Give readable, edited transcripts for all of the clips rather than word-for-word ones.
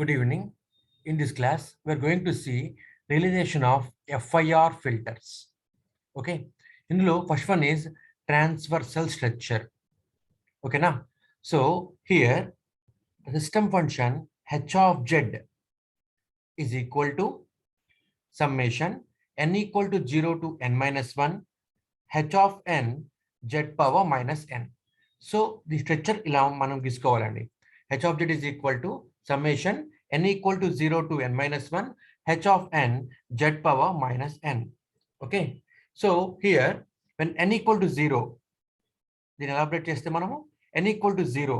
Good evening. In this class, we're going to see realization of FIR filters. Okay. Indulo first one is transversal structure. Okay, now. So here, system function h of z is equal to summation n equal to 0 to n minus 1 h of n z power minus n. So the structure ఇలా మనం గీసుకోవాలండి. h of z is equal to summation n equal to 0 to n minus 1 h of n z power minus n. Okay. So here when n equal to 0, దీన్ని elaborate చేస్తే మనము n equal to 0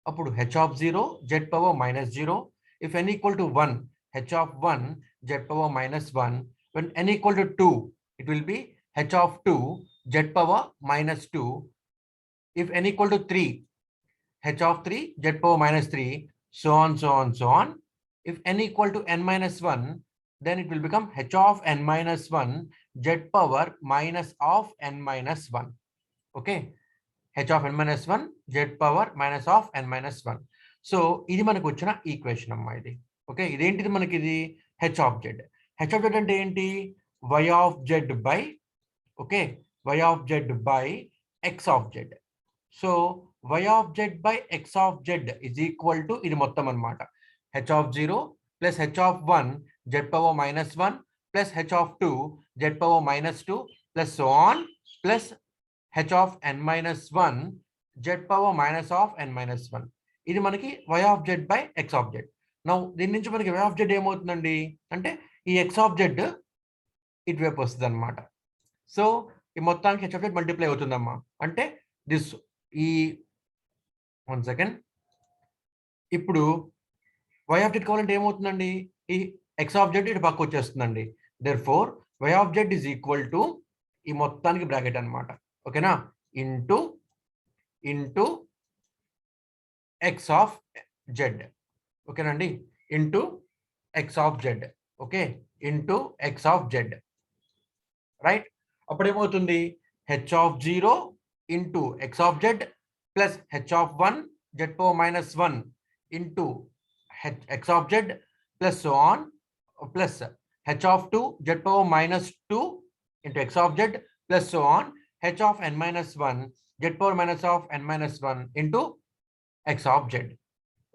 అప్పుడు h of 0 z power minus 0. If n equal to 1 h of 1 z power minus 1. When n equal to 2 it will be h of 2 z power minus 2. If n equal to 3 h of 3 z power minus 3, so on. If n equal to n minus 1, then it will become h of n minus 1 z power minus of n minus 1. Okay, h of n minus 1 z power minus of n minus 1. So ఇది మనకు వచ్చిన equation అమ్మా ఇది. Okay, ఇదేంటిది మనకి ఇది h of z. h of z అంటే ఏంటి? y of z by okay y of z by x of z. So y of z by x of z is equal to ఇది మొత్తం అన్నమాట. h of 0 plus h of 1 z power minus 1 plus h of 2 z power minus 2 plus so on plus h of n minus 1 z power minus of n minus 1. ఇది మనకి y of z by x of z. Now దీని నుంచి మనకి y of z ఏమవుతుందండి అంటే ఈ x of z ఇటువైపు వస్తుంది అనమాట. సో ఈ మొత్తానికి h of z మల్టిప్లై అవుతుందమ్మా. అంటే దిస్ ఈ 1 సెకండ్ ఇప్పుడు y of z కావాలంటే ఏమవుతుందండి ఈ x of z ఇటు పక్క వచ్చేస్తుందండి. Therefore y of z is equal to ఈ మొత్తానికి బ్రాకెట్ అన్నమాట. ఓకేనా, ఇంటూ ఎక్స్ ఆఫ్ జెడ్. ఓకేనండి, into X of Z. Okay, into X of Z. Right, అప్పుడు ఏమవుతుంది H of 0 into X of Z plus H of 1 Z power minus 1 into X of Z plus so on plus H of 2 Z power minus 2 into X of Z plus so on h of n minus 1 z power minus of n minus 1 into x of z.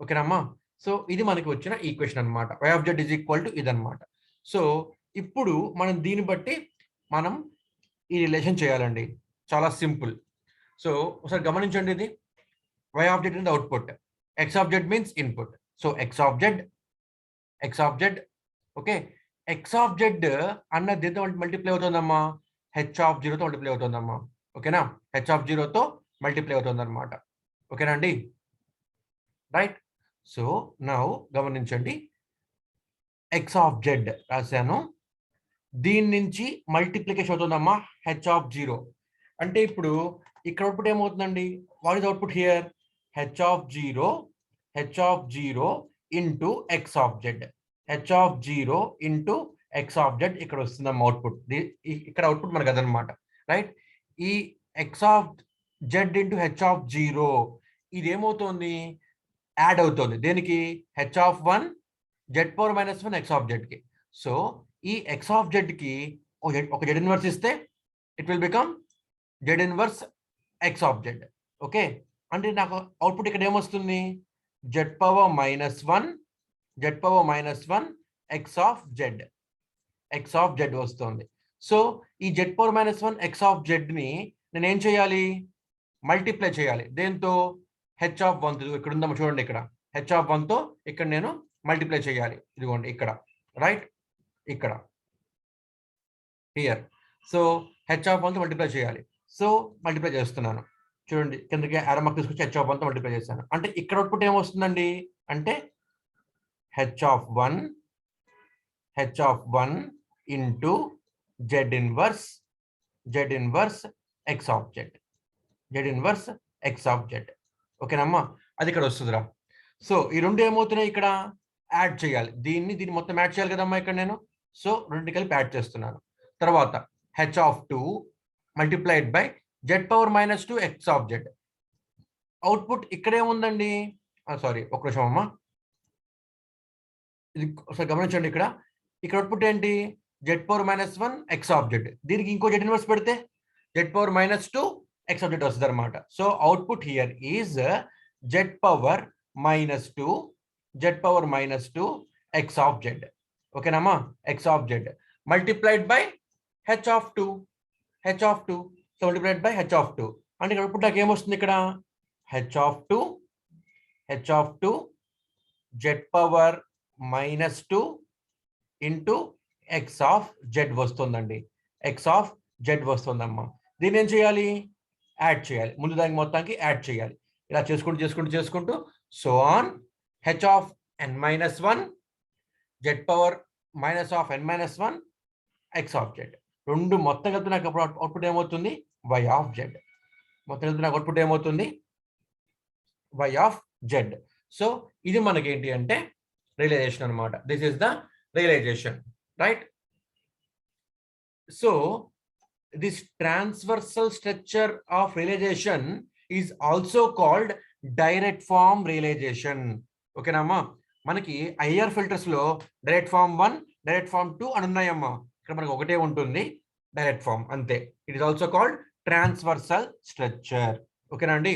ఓకేనమ్మా, so ఇది మనకి వచ్చిన equation అనమాట. y of z is equal to ఇదన్నమాట. So ఇప్పుడు మనం దీన్ని బట్టి మనం ఈ రిలేషన్ చేయాలండి. చాలా సింపుల్. సో ఒకసారి గమనించండి, ఇది y of z in the output, x of z means input. So x of z okay, x of z అన్న దీంతో మల్టిప్లై అవుతుందమ్మా, h of 0 తో మల్టిప్లై అవుతుందమ్మా. ఓకేనా, h of 0 తో మల్టిప్లై అవుతుంది అనమాట. ఓకేనా అండి, రైట్. సో నౌ గమనించండి, x of z రాశాను, దీని నుంచి మల్టిప్లికేషన్ అవుతుందమ్మా h of 0. అంటే ఇప్పుడు ఇక్కడ అవుట్పుట్ ఏమవుతుందండి, what is output here, h of 0 into x of z, h of 0 into x of z ఇక్కడ వస్తుందమ్మా అవుట్పుట్. ఇక్కడ అవుట్పుట్ మనకు అదనమాట. రైట్, ఈ x of z into h of 0 ఇది ఏమవుతుంది, యాడ్ అవుతుంది దేనికి, h of 1 z power minus 1 x of z కి. సో ఈ x of z కి ఒక z ఇన్వర్స్ ఇస్తే it will become z inverse x of z. Okay, అంటే నాకు అవుట్పుట్ ఇక్కడ ఏమొస్తుంది, z power minus 1 x of z వస్తుంది. సో ఈ z power minus 1 x of z ని నేను ఏం చేయాలి, మల్టిప్లై చేయాలి దేంతో, h of 1 ఇక్కడ ఉందమ్మా చూడండి, ఇక్కడ h of 1 తో ఇక్కడ నేను మల్టిప్లై చేయాలి. ఇదిగోండి ఇక్కడ, రైట్, ఇక్కడ హియర్. సో h of 1 తో మల్టిప్లై చేయాలి. సో మల్టిప్లై చేస్తున్నాను, చూడండి కిందకి ఆరమార్క్ తీసుకొచ్చి h of 1 తో మల్టిప్లై చేశాను. అంటే ఇక్కడ అవుట్పుట్ ఏమొస్తుందండి అంటే h of 1 into z inverse x of z. ఓకేనమ్మా, అది ఇక్కడ వస్తుందిరా. సో ఈ రెండు ఏమవుతున్నాయి, ఇక్కడ యాడ్ చేయాలి, దీన్ని మొత్తం యాడ్ చేయాలి కదమ్మా ఇక్కడ నేను. సో రెండు కలిపి యాడ్ చేస్తున్నాను. తర్వాత h of 2 multiplied by z power minus 2 x of z. Output ఇక్కడ ఏముందండి, సారీ ఒక్క నిమిషం అమ్మా, ఇది ఒకసారి గమనించండి. ఇక్కడ అవుట్పుట్ ఏంటి? z⁻1 x of z. దీనికి ఇంకో z ఇన్వర్స్ పెడితే z⁻2 x ఆఫ్ z వస్తుంది అనమాట. So output here is z⁻2 x of z. ఓకేనమ్మా? x of z multiplied by h of 2. So multiplied by h of 2 అంటే ఇక్కడ output నాకు ఏమొస్తుంది? ఇక్కడ h of 2 z⁻2 into x of z వస్తుందండి. x of z వస్తుందమ్మా. దీన్ని ఏం చేయాలి? యాడ్ చేయాలి. ముందు దానికి మొత్తానికి యాడ్ చేయాలి. ఇలా చేసుకుంటూ so on h of n-1 z⁻−n-1 x of z. రెండు మొత్తం కలిపి నాకు అవుట్పుట్ ఏమవుతుంది? y of z. మొత్తం కలిపి నాకు అవుట్పుట్ ఏమవుతుంది? y of z. సో ఇది మనకి ఏంటి అంటే రియలైజేషన్ అనమాట. This is the realization, right? So this transversal structure of realization is also called direct form realization. ఓకేనమ్మా? మనకి ఐఆర్ ఫిల్టర్స్ లో డైరెక్ట్ ఫార్మ్ 1, డైరెక్ట్ ఫార్మ్ 2 అని ఉన్నాయమ్మా. ఇక్కడ మనకి ఒకటే ఉంటుంది, డైరెక్ట్ ఫార్మ్, అంతే. It is also called transversal structure. ఓకేనా అండి?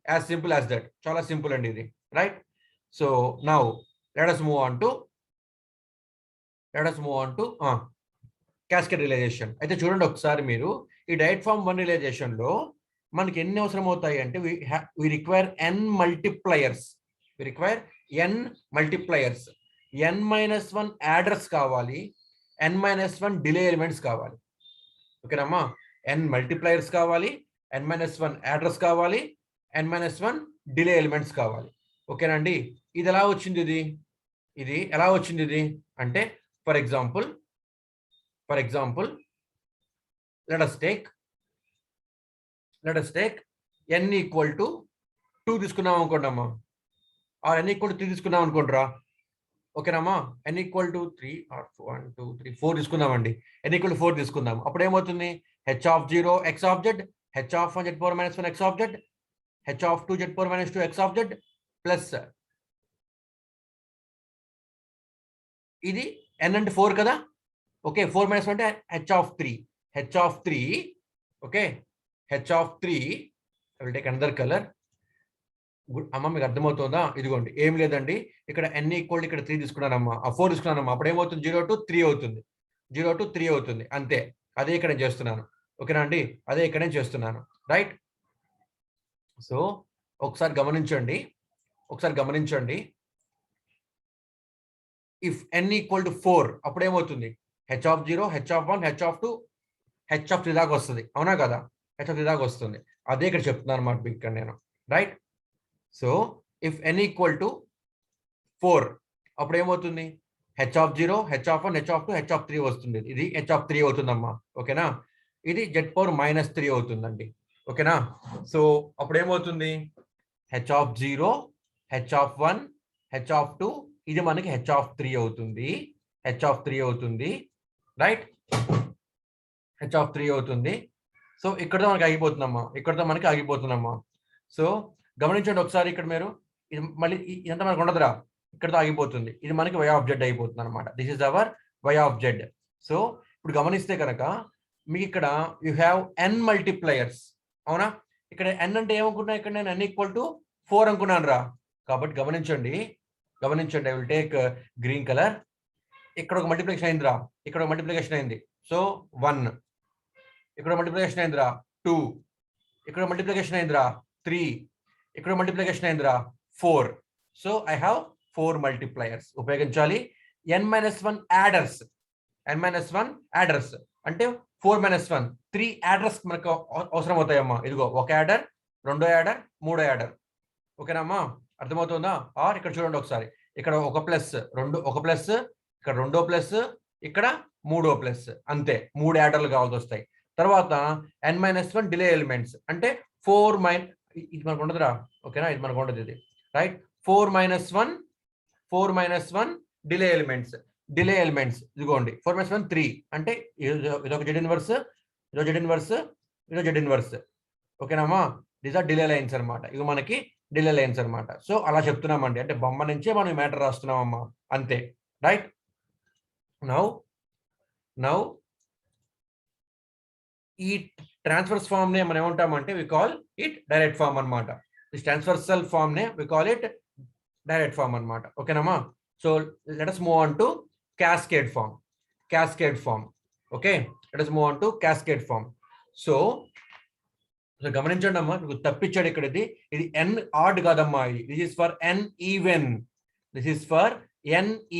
As simple as that. చాలా సింపుల్ అండి ఇది, right? So now let us move on to cascade realization. అయితే చూడండి ఒకసారి మీరు, ఈ డైరెక్ట్ ఫార్మ్ 1 రియలైజేషన్ లో మనకి ఎన్ని అవసరం అవుతాయి అంటే we require n multipliers. n-1 adders కావాలి, n-1 డిలే ఎలిమెంట్స్ కావాలి. ఓకేనమ్మా? n మల్టిప్లయర్స్ కావాలి, n-1 యాడర్స్ కావాలి, n-1 డిలే ఎలిమెంట్స్ కావాలి. ఓకేనండి? ఇది ఎలా వచ్చింది? ఇది ఎలా వచ్చింది అంటే for example let us take n equal to 2 తీసుకున్నాం అనుకోండమ్మా, ఆర్ n equal to 3 తీసుకున్నాం అనుకోండిరా. ఓకేనమ్మా? n equal to 3 or 1 2 3 4 తీసుకుందామండి. n equal to 4 తీసుకుందాం. అప్పుడు ఏమవుతుంది? h of 0 x of z, h of 1 z⁻−1 x of z, h of 2 z⁻−2 x of z plus ఇది n అంటే 4 కదా. ఓకే, 4 - 1 అంటే h of 3. Okay, h of 3. I will take another colour. అమ్మ మీకు అర్థమవుతుందా? ఇదిగోండి, ఏం లేదండి, ఇక్కడ n ఈక్వల్ ఇక్కడ 3 తీసుకున్నానమ్మా, 4 తీసుకున్నానమ్మా. అప్పుడు ఏమవుతుంది? 0 to 3 అవుతుంది. అంతే. అదే ఇక్కడ నేను చేస్తున్నాను. ఓకేనా అండి? అదే ఇక్కడ నేను చేస్తున్నాను, రైట్? సో ఒకసారి గమనించండి. ఇఫ్ n ఈక్వల్ టు 4 అప్పుడు ఏమవుతుంది? h of 0, h of 1, h of 2, h of 3 దాకా వస్తుంది. అవునా కదా? h ఆఫ్ 3 దాకా వస్తుంది. అదే ఇక్కడ చెప్తున్నాను అన్నమాట ఇక్కడ నేను, right? So if n equal to 4 అప్పుడు ఏమవుతుంది? h of 0, h of 1, h of 2, h of 3 వస్తుంది. ఇది h ఆఫ్ 3 అవుతుందమ్మా. ఓకేనా? ఇది z⁻−3 అవుతుందండి. ఓకేనా? సో అప్పుడు ఏమవుతుంది? h of 0, h of 1, h of 2, ఇది మనకి h ఆఫ్ 3 అవుతుంది. రైట్? h ఆఫ్ 3 అవుతుంది. సో ఇక్కడతో మనకి ఆగిపోతుందమ్మా. సో గమనించండి ఒకసారి ఇక్కడ మీరు, ఇది మళ్ళీ ఇదంతా మనకు ఉండదురా, ఇక్కడతో ఆగిపోతుంది. ఇది మనకి y ఆఫ్ z అయిపోతుంది అనమాట. This is our y of z. So ఇప్పుడు గమనిస్తే కనుక మీకు ఇక్కడ యూ హ్యావ్ n మల్టిప్లయర్స్. అవునా? ఇక్కడ n అంటే ఏమనుకున్నా, ఇక్కడ నేను n ఈక్వల్ టు 4 అనుకున్నాను రా. కాబట్టి గమనించండి, I will take green colour. ఇక్కడ ఒక మల్టిప్లికేషన్ అయిందిరా, ఇక్కడ ఒక మల్టిప్లికేషన్ అయింది. సో 1. ఇక్కడ మల్టిప్లికేషన్ అయిందిరా 2. ఇక్కడ మల్టిప్లికేషన్ అయిందిరా 3. ఇక్కడ మల్టిప్లికేషన్ అయిందిరా 4. సో ఐ హ్యావ్ 4 మల్టిప్లయర్స్ ఉపయోగించాలి. n-1 యాడర్స్ అంటే 4-1 3 యాడర్స్ మనకు అవసరం అవుతాయమ్మా. ఇదిగో ఒక యాడర్, రెండో యాడర్, మూడో యాడర్. ఓకేనమ్మా? అర్థమవుతుందా? ఆర్ ఇక్కడ చూడండి ఒకసారి, ఇక్కడ ఒక ప్లస్, ఒక ప్లస్, ఇక్కడ రెండో ప్లస్, ఇక్కడ మూడో ప్లస్, అంతే. 3 యాడర్లు కావాల్సి వస్తాయి. తర్వాత n-1 డిలే ఎలిమెంట్స్ అంటే 4 ఇది మనకు ఉండదురా. ఓకేనా? ఇది మనకు ఉండదు ఇది, రైట్? 4-1 డిలే ఎలిమెంట్స్ ఇదిగోండి. 4-1 3 అంటే ఇదొక జెడ్ ఇన్వర్స్. ఓకేనమ్మా? దీస్ ఆర్ డిలే లైన్స్ అనమాట. ఇవి మనకి డిలే లైన్స్ అనమాట. సో అలా చెప్తున్నామండి, అంటే బొమ్మ నుంచే మనం మ్యాటర్ రాస్తున్నామమ్మా, అంతే. రైట్. నౌ ఈ ట్రాన్స్ఫర్స్ ఫామ్ నే మనం ఏమంటామంటే we call it direct form అన్నమాట. దిస్ ట్రాన్స్ఫర్సల్ ఫామ్ నే we call it direct form అన్నమాట. ఓకేనమ్మా. So let us move on to cascade form. Okay, let us move on to cascade form. So గమనించండి అమ్మా, మీకు తప్పించాడు ఇక్కడ. ఇది ఎన్ ఆడ్ కాదమ్మా, ఇది this is for N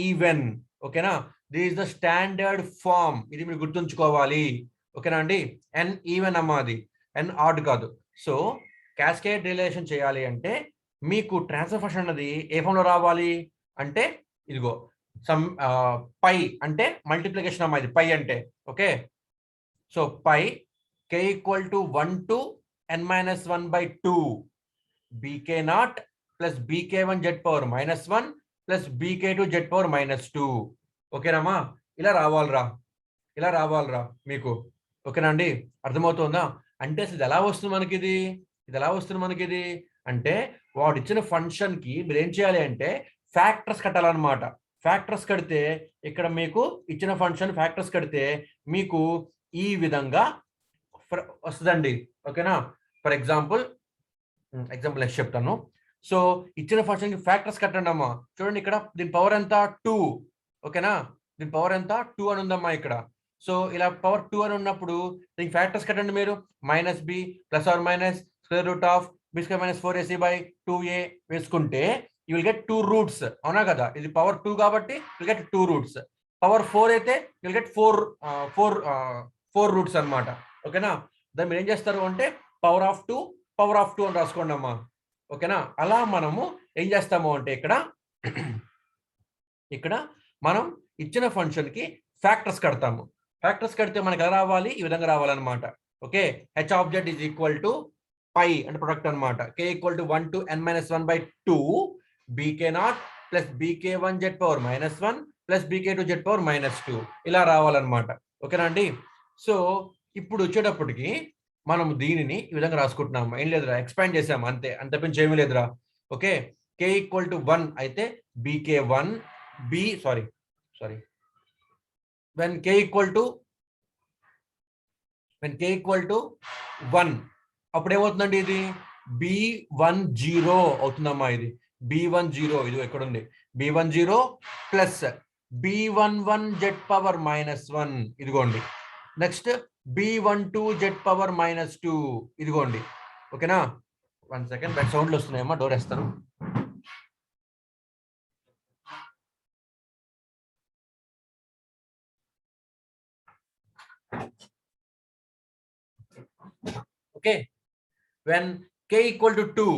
even. ఓకేనా, this is the standard form. ఇది మీరు గుర్తుంచుకోవాలి. ఓకేనా అండి, ఎన్ ఈవెన్ అమ్మా, అది ఎన్ ఆడ్ కాదు. సో క్యాస్కేడ్ రిలేషన్ చేయాలి అంటే మీకు ట్రాన్స్ఫర్ ఫంక్షన్ అన్నది ఏ ఫామ్ లో రావాలి అంటే ఇదిగో సమ్ పై అంటే మల్టిప్లికేషన్ అమ్మా, ఇది పై అంటే. Okay, so pi k equal to 1 to n-1/2 bk0 plus bk1 z power -1 plus bk2 z power -2. ఓకేనమ్మా, ఇలా రావాలరా మీకు. ఓకేనా అండి, అర్థమవుతుందా? అంటే అసలు ఇది ఎలా వస్తుంది మనకి ఇది అంటే వాడు ఇచ్చిన ఫంక్షన్ కి మీరు ఏం చేయాలి అంటే ఫ్యాక్టర్స్ కట్టాలన్నమాట. ఫ్యాక్టర్స్ కడితే ఇక్కడ మీకు ఇచ్చిన ఫంక్షన్ ఫ్యాక్టర్స్ కడితే మీకు ఈ విధంగా వస్తుందండి. ఓకేనా, ఫర్ ఎగ్జాంపుల్ నెక్స్ట్ చెప్తాను. సో ఇచ్చిన ఫంక్షన్ కి ఫ్యాక్టర్స్ కట్టండి అమ్మా. చూడండి ఇక్కడ దీని పవర్ ఎంత 2. ఓకేనా, దీని పవర్ ఎంత 2 అని ఉందమ్మా ఇక్కడ. సో ఇలా పవర్ 2 అని ఉన్నప్పుడు దీనికి ఫ్యాక్టర్స్ కట్టండి మీరు. -b plus or minus square root of b² - 4ac/2a వేసుకుంటే యూ విల్ గెట్ 2 రూట్స్. అవునా కదా, ఇది పవర్ 2 కాబట్టి యూ గెట్ 2 రూట్స్. పవర్ 4 అయితే యూ విల్ గెట్ 4 రూట్స్ అన్నమాట. ఓకేనా, దాన్ని మీరు ఏం చేస్తారు అంటే పవర్ ఆఫ్ 2 అని రాసుకోండి అమ్మా. ఓకేనా, అలా మనము ఏం చేస్తాము అంటే ఇక్కడ మనం ఇచ్చిన ఫంక్షన్ కి ఫ్యాక్టర్స్ కడతాము. ఫ్యాక్టర్స్ కడితే మనకి ఎలా రావాలి, ఈ విధంగా రావాలన్నమాట. Okay, h of z is equal to pi అంటే ప్రొడక్ట్ అనమాట. k equal to 1 to n-1/2 bk0 plus bk1 z power -1 plus bk2 z power -2 ఇలా రావాలన్నమాట. ఓకేనా అండి. సో ఇప్పుడు వచ్చేటప్పటికి మనం దీనిని ఈ విధంగా రాసుకుంటున్నాము. ఏం లేదురా, ఎక్స్పాండ్ చేసాము అంతే, అంతపించి ఏమీ లేదురా. ఓకే, k ఈక్వల్ టు 1 అయితే bk1 when k equal to 1 అప్పుడు ఏమవుతుందండి, ఇది b10 అవుతుందమ్మా. ఇది b10 ఇది ఎక్కడ ఉంది, b10 plus b11 z power -1 ఇదిగోండి. నెక్స్ట్ b12 z పవర్ -2 ఇదిగోండి. ఓకేనా, 1 సెకండ్, బ్యాక్ సౌండ్లు వస్తున్నాయమ్మా, డోర్ వేస్తాను. Okay, when k equal to 2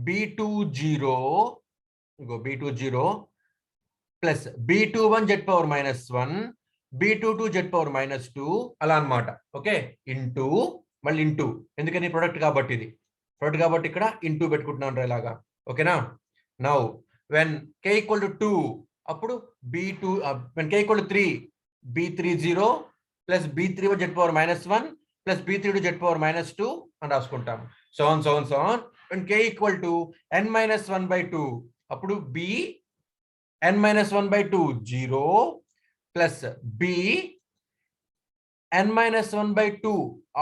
b20 plus b21 z power -1 b22 z power -2 అలా అన్నమాట. ఓకే, ఇంటూ మళ్ళీ ఇంటూ, ఎందుకని ప్రొడక్ట్ కాబట్టి, ఇది ప్రొడక్ట్ కాబట్టి ఇక్కడ ఇంటూ పెట్టుకుంటున్నాను ఇలాగా. ఓకేనా, now when k equal to 2 అప్పుడు when k equal to 3 b30 plus b31 z power -1 plus b32 z power -2 అని రాసుకుంటాము. So on when k equal to n-1/2 అప్పుడు b n-1/2 0 plus b n-1/2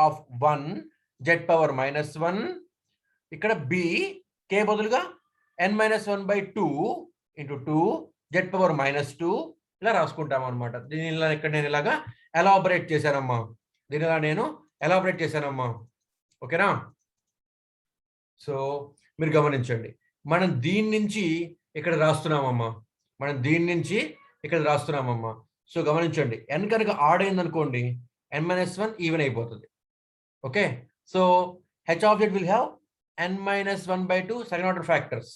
of 1 z power -1. ఇక్కడ b k బదులుగా n-1/2 into 2 z power -2 ఇలా రాసుకుంటాం అనమాట. దీనిలో ఇక్కడ నేను ఇలాగా ఎలాబరేట్ చేశానమ్మా. ఓకేనా, సో మీరు గమనించండి, మనం దీని నుంచి ఇక్కడ రాస్తున్నామమ్మా. సో గమనించండి, n కనుక ఆడ్ అయింది అనుకోండి, n-1 ఈవెన్ అయిపోతుంది. Okay, so h of z will have n-1/2 second order factors.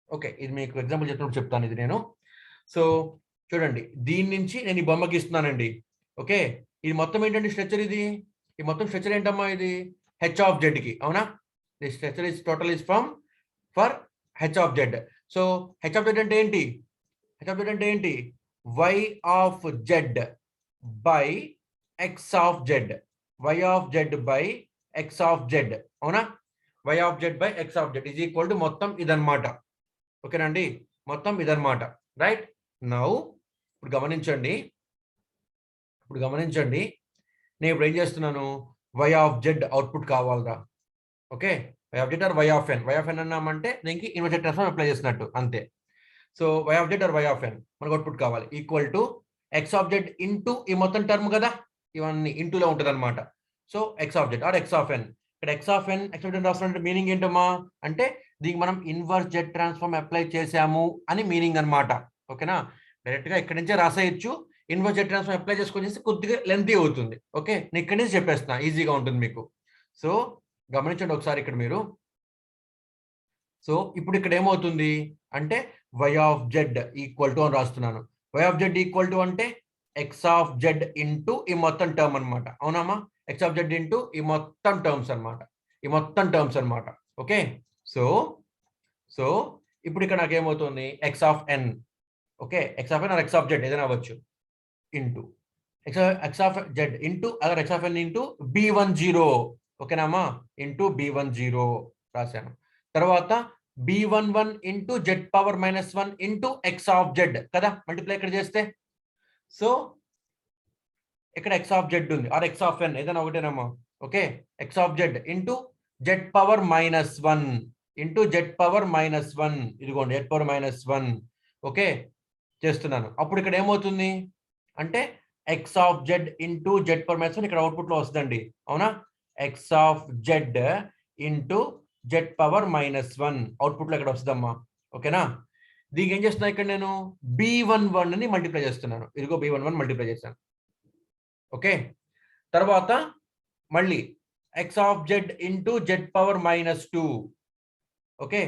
Okay, ఇది మీకు ఎగ్జాంపుల్ చెప్తున్నప్పుడు చెప్తాను ఇది నేను. సో చూడండి, దీని నుంచి నేను ఈ బొమ్మకి ఇస్తున్నానండి. ఓకే, ఇది మొత్తం ఏంటంటే స్ట్రక్చర్, ఈ మొత్తం స్ట్రక్చర్ ఏంటమ్మా, ఇది h ఆఫ్ z కి. అవునా, this structure is total is for h of z. So h of z అంటే ఏంటి, y of z by x of z, by x of z. అవునా, y of z by x of z is equal to మొత్తం ఇదన్నమాట. ఓకేనా అండి, మొత్తం ఇదన్నమాట. Right now ఇప్పుడు గమనించండి నేను ఇప్పుడు ఏం చేస్తున్నాను, వై ఆఫ్ జెడ్ అవుట్పుట్ కావాలరా. Okay, Y of Z or Y of N అన్నామంటే దీనికి ఇన్వర్స్ ట్రాన్స్ఫార్మ్ అప్లై చేసినట్టు అంతే. So Y of Z or Y of N మనకు అవుట్పుట్ కావాలి equal to X of Z into ఈ మొత్తం టర్మ్ కదా, ఇవన్నీ ఇంటూలో ఉంటుంది అనమాట. So X of Z or X of N, ఇక్కడ X of N X of Z రాస్తున్న మీనింగ్ ఏంటమ్మా అంటే దీనికి మనం ఇన్వర్స్ జెడ్ ట్రాన్స్ఫార్మ్ అప్లై చేసాము అని మీనింగ్ అనమాట. ఓకేనా, డైరెక్ట్ గా ఇక్కడ నుంచే రాసేయచ్చు, ఇన్వర్స్ జెడ్ ట్రాన్స్ఫార్మ్ అప్లై చేసుకొని చేస్తే కొద్దిగా లెంతీ అవుతుంది. ఓకే, నేను ఇక్కడి నుంచి చెప్పేస్తున్నా, ఈజీగా ఉంటుంది మీకు. సో గమనించండి ఒకసారి ఇక్కడ మీరు. సో ఇప్పుడు ఇక్కడ ఏమవుతుంది అంటే Y of Z equal to అని రాస్తున్నాను. Y of Z equal to అంటే ఎక్స్ ఆఫ్ జెడ్ ఇంటూ ఈ మొత్తం టర్మ్ అనమాట. అవునామా, ఎక్స్ ఆఫ్ జెడ్ ఇంటూ ఈ మొత్తం టర్మ్స్ అనమాట. ఓకే, సో సో ఇప్పుడు ఇక్కడ నాకు ఏమవుతుంది, X of N, okay, X of N or X of Z ఏదైనా అవ్వచ్చు, into X of Z into other X of N into B10. ఓకేనామా, ఇంటూ B10 రాశాను. తర్వాత B11 into Z power -1 into X of Z కదా, multiply ఇక్కడ చేస్తే. So ఇక్కడ X of Z ఉంది ఆర్ ఎక్స్ ఆఫ్ ఎన్ ఏదైనా ఒకటేనమ్మా. Okay, X of Z into Z power -1 into Z power -1, ఇదిగోండి జెడ్ పవర్ -1. ఓకే చేస్తున్నాను. అప్పుడు ఇక్కడ ఏమవుతుంది అంటే X of Z into Z power -1 ఇక్కడ అవుట్పుట్ లో వస్తుందండి. అవునా, X of Z into Z power -1 output లో ఇక్కడ వస్తుందమ్మా. ఓకేనా, దీనికి ఏం చేస్తున్నా ఇక్కడ నేను B11 ని మల్టిప్లై చేస్తున్నాను. ఇదిగో B11 మల్టిప్లై చేశాను. ఓకే, తర్వాత మళ్ళీ X of Z into Z power -2. Okay,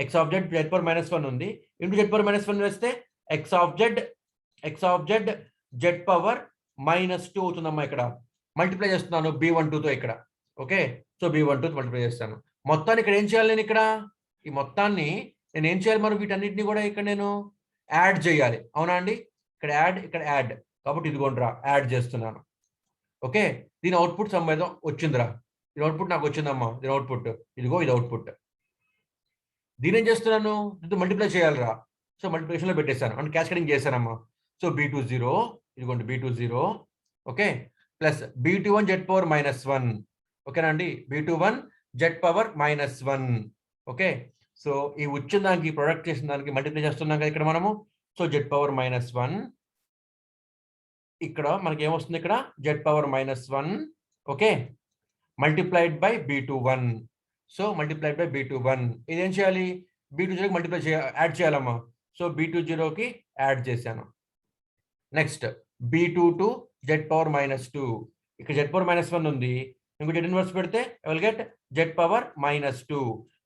X of Z Z power -1 ఉంది, ఇంటూ జెడ్ పవర్ -1 వేస్తే X of Z Z power -2 అవుతుందమ్మా. ఇక్కడ మల్టిప్లై చేస్తున్నాను B12తో ఇక్కడ. ఓకే, సో B12 మల్టిప్లై చేస్తాను. మొత్తాన్ని ఇక్కడ ఏం చేయాలి, నేను ఇక్కడ ఈ మొత్తాన్ని నేను ఏం చేయాలి, మరి వీటన్నిటిని కూడా ఇక్కడ నేను యాడ్ చేయాలి. అవునా అండి, ఇక్కడ యాడ్ కాబట్టి ఇదిగోండిరా యాడ్ చేస్తున్నాను. ఓకే, దీని అవుట్పుట్ సంబంధం వచ్చిందిరా, దీని అవుట్పుట్ నాకు వచ్చిందమ్మా. దీని అవుట్పుట్ ఇదిగో, ఇది అవుట్పుట్. దీని ఏం చేస్తున్నాను, దీంతో మల్టిప్లై చేయాలిరా. సో మల్టిప్లికేషన్లో పెట్టేశాను అంటే క్యాస్కేడింగ్ చేశానమ్మా. సో B20 ఇదిగోండి B20. Okay, plus B21 Z power -1. ఓకేనా అండి, B21 Z power -1. Okay, so ఈ వచ్చిన దానికి ప్రొడక్ట్ చేసిన దానికి మల్టిప్లై చేస్తున్నాం కదా ఇక్కడ మనము. సో జెడ్ పవర్ -1 ఇక్కడ మనకి ఏమొస్తుంది, ఇక్కడ Z power -1. Okay, multiplied by B21. So multiplied by B21 ఇదేం చేయాలి, B20కి మల్టిప్లై యాడ్ చేయాలమ్మా. సో B20కి యాడ్ చేశాను. Next B22 Z power -2. ఇక్కడ జెడ్ పవర్ -1 ఉంది, ఇంకో జెడ్ ఇన్వర్స్ పెడితే I will get Z power -2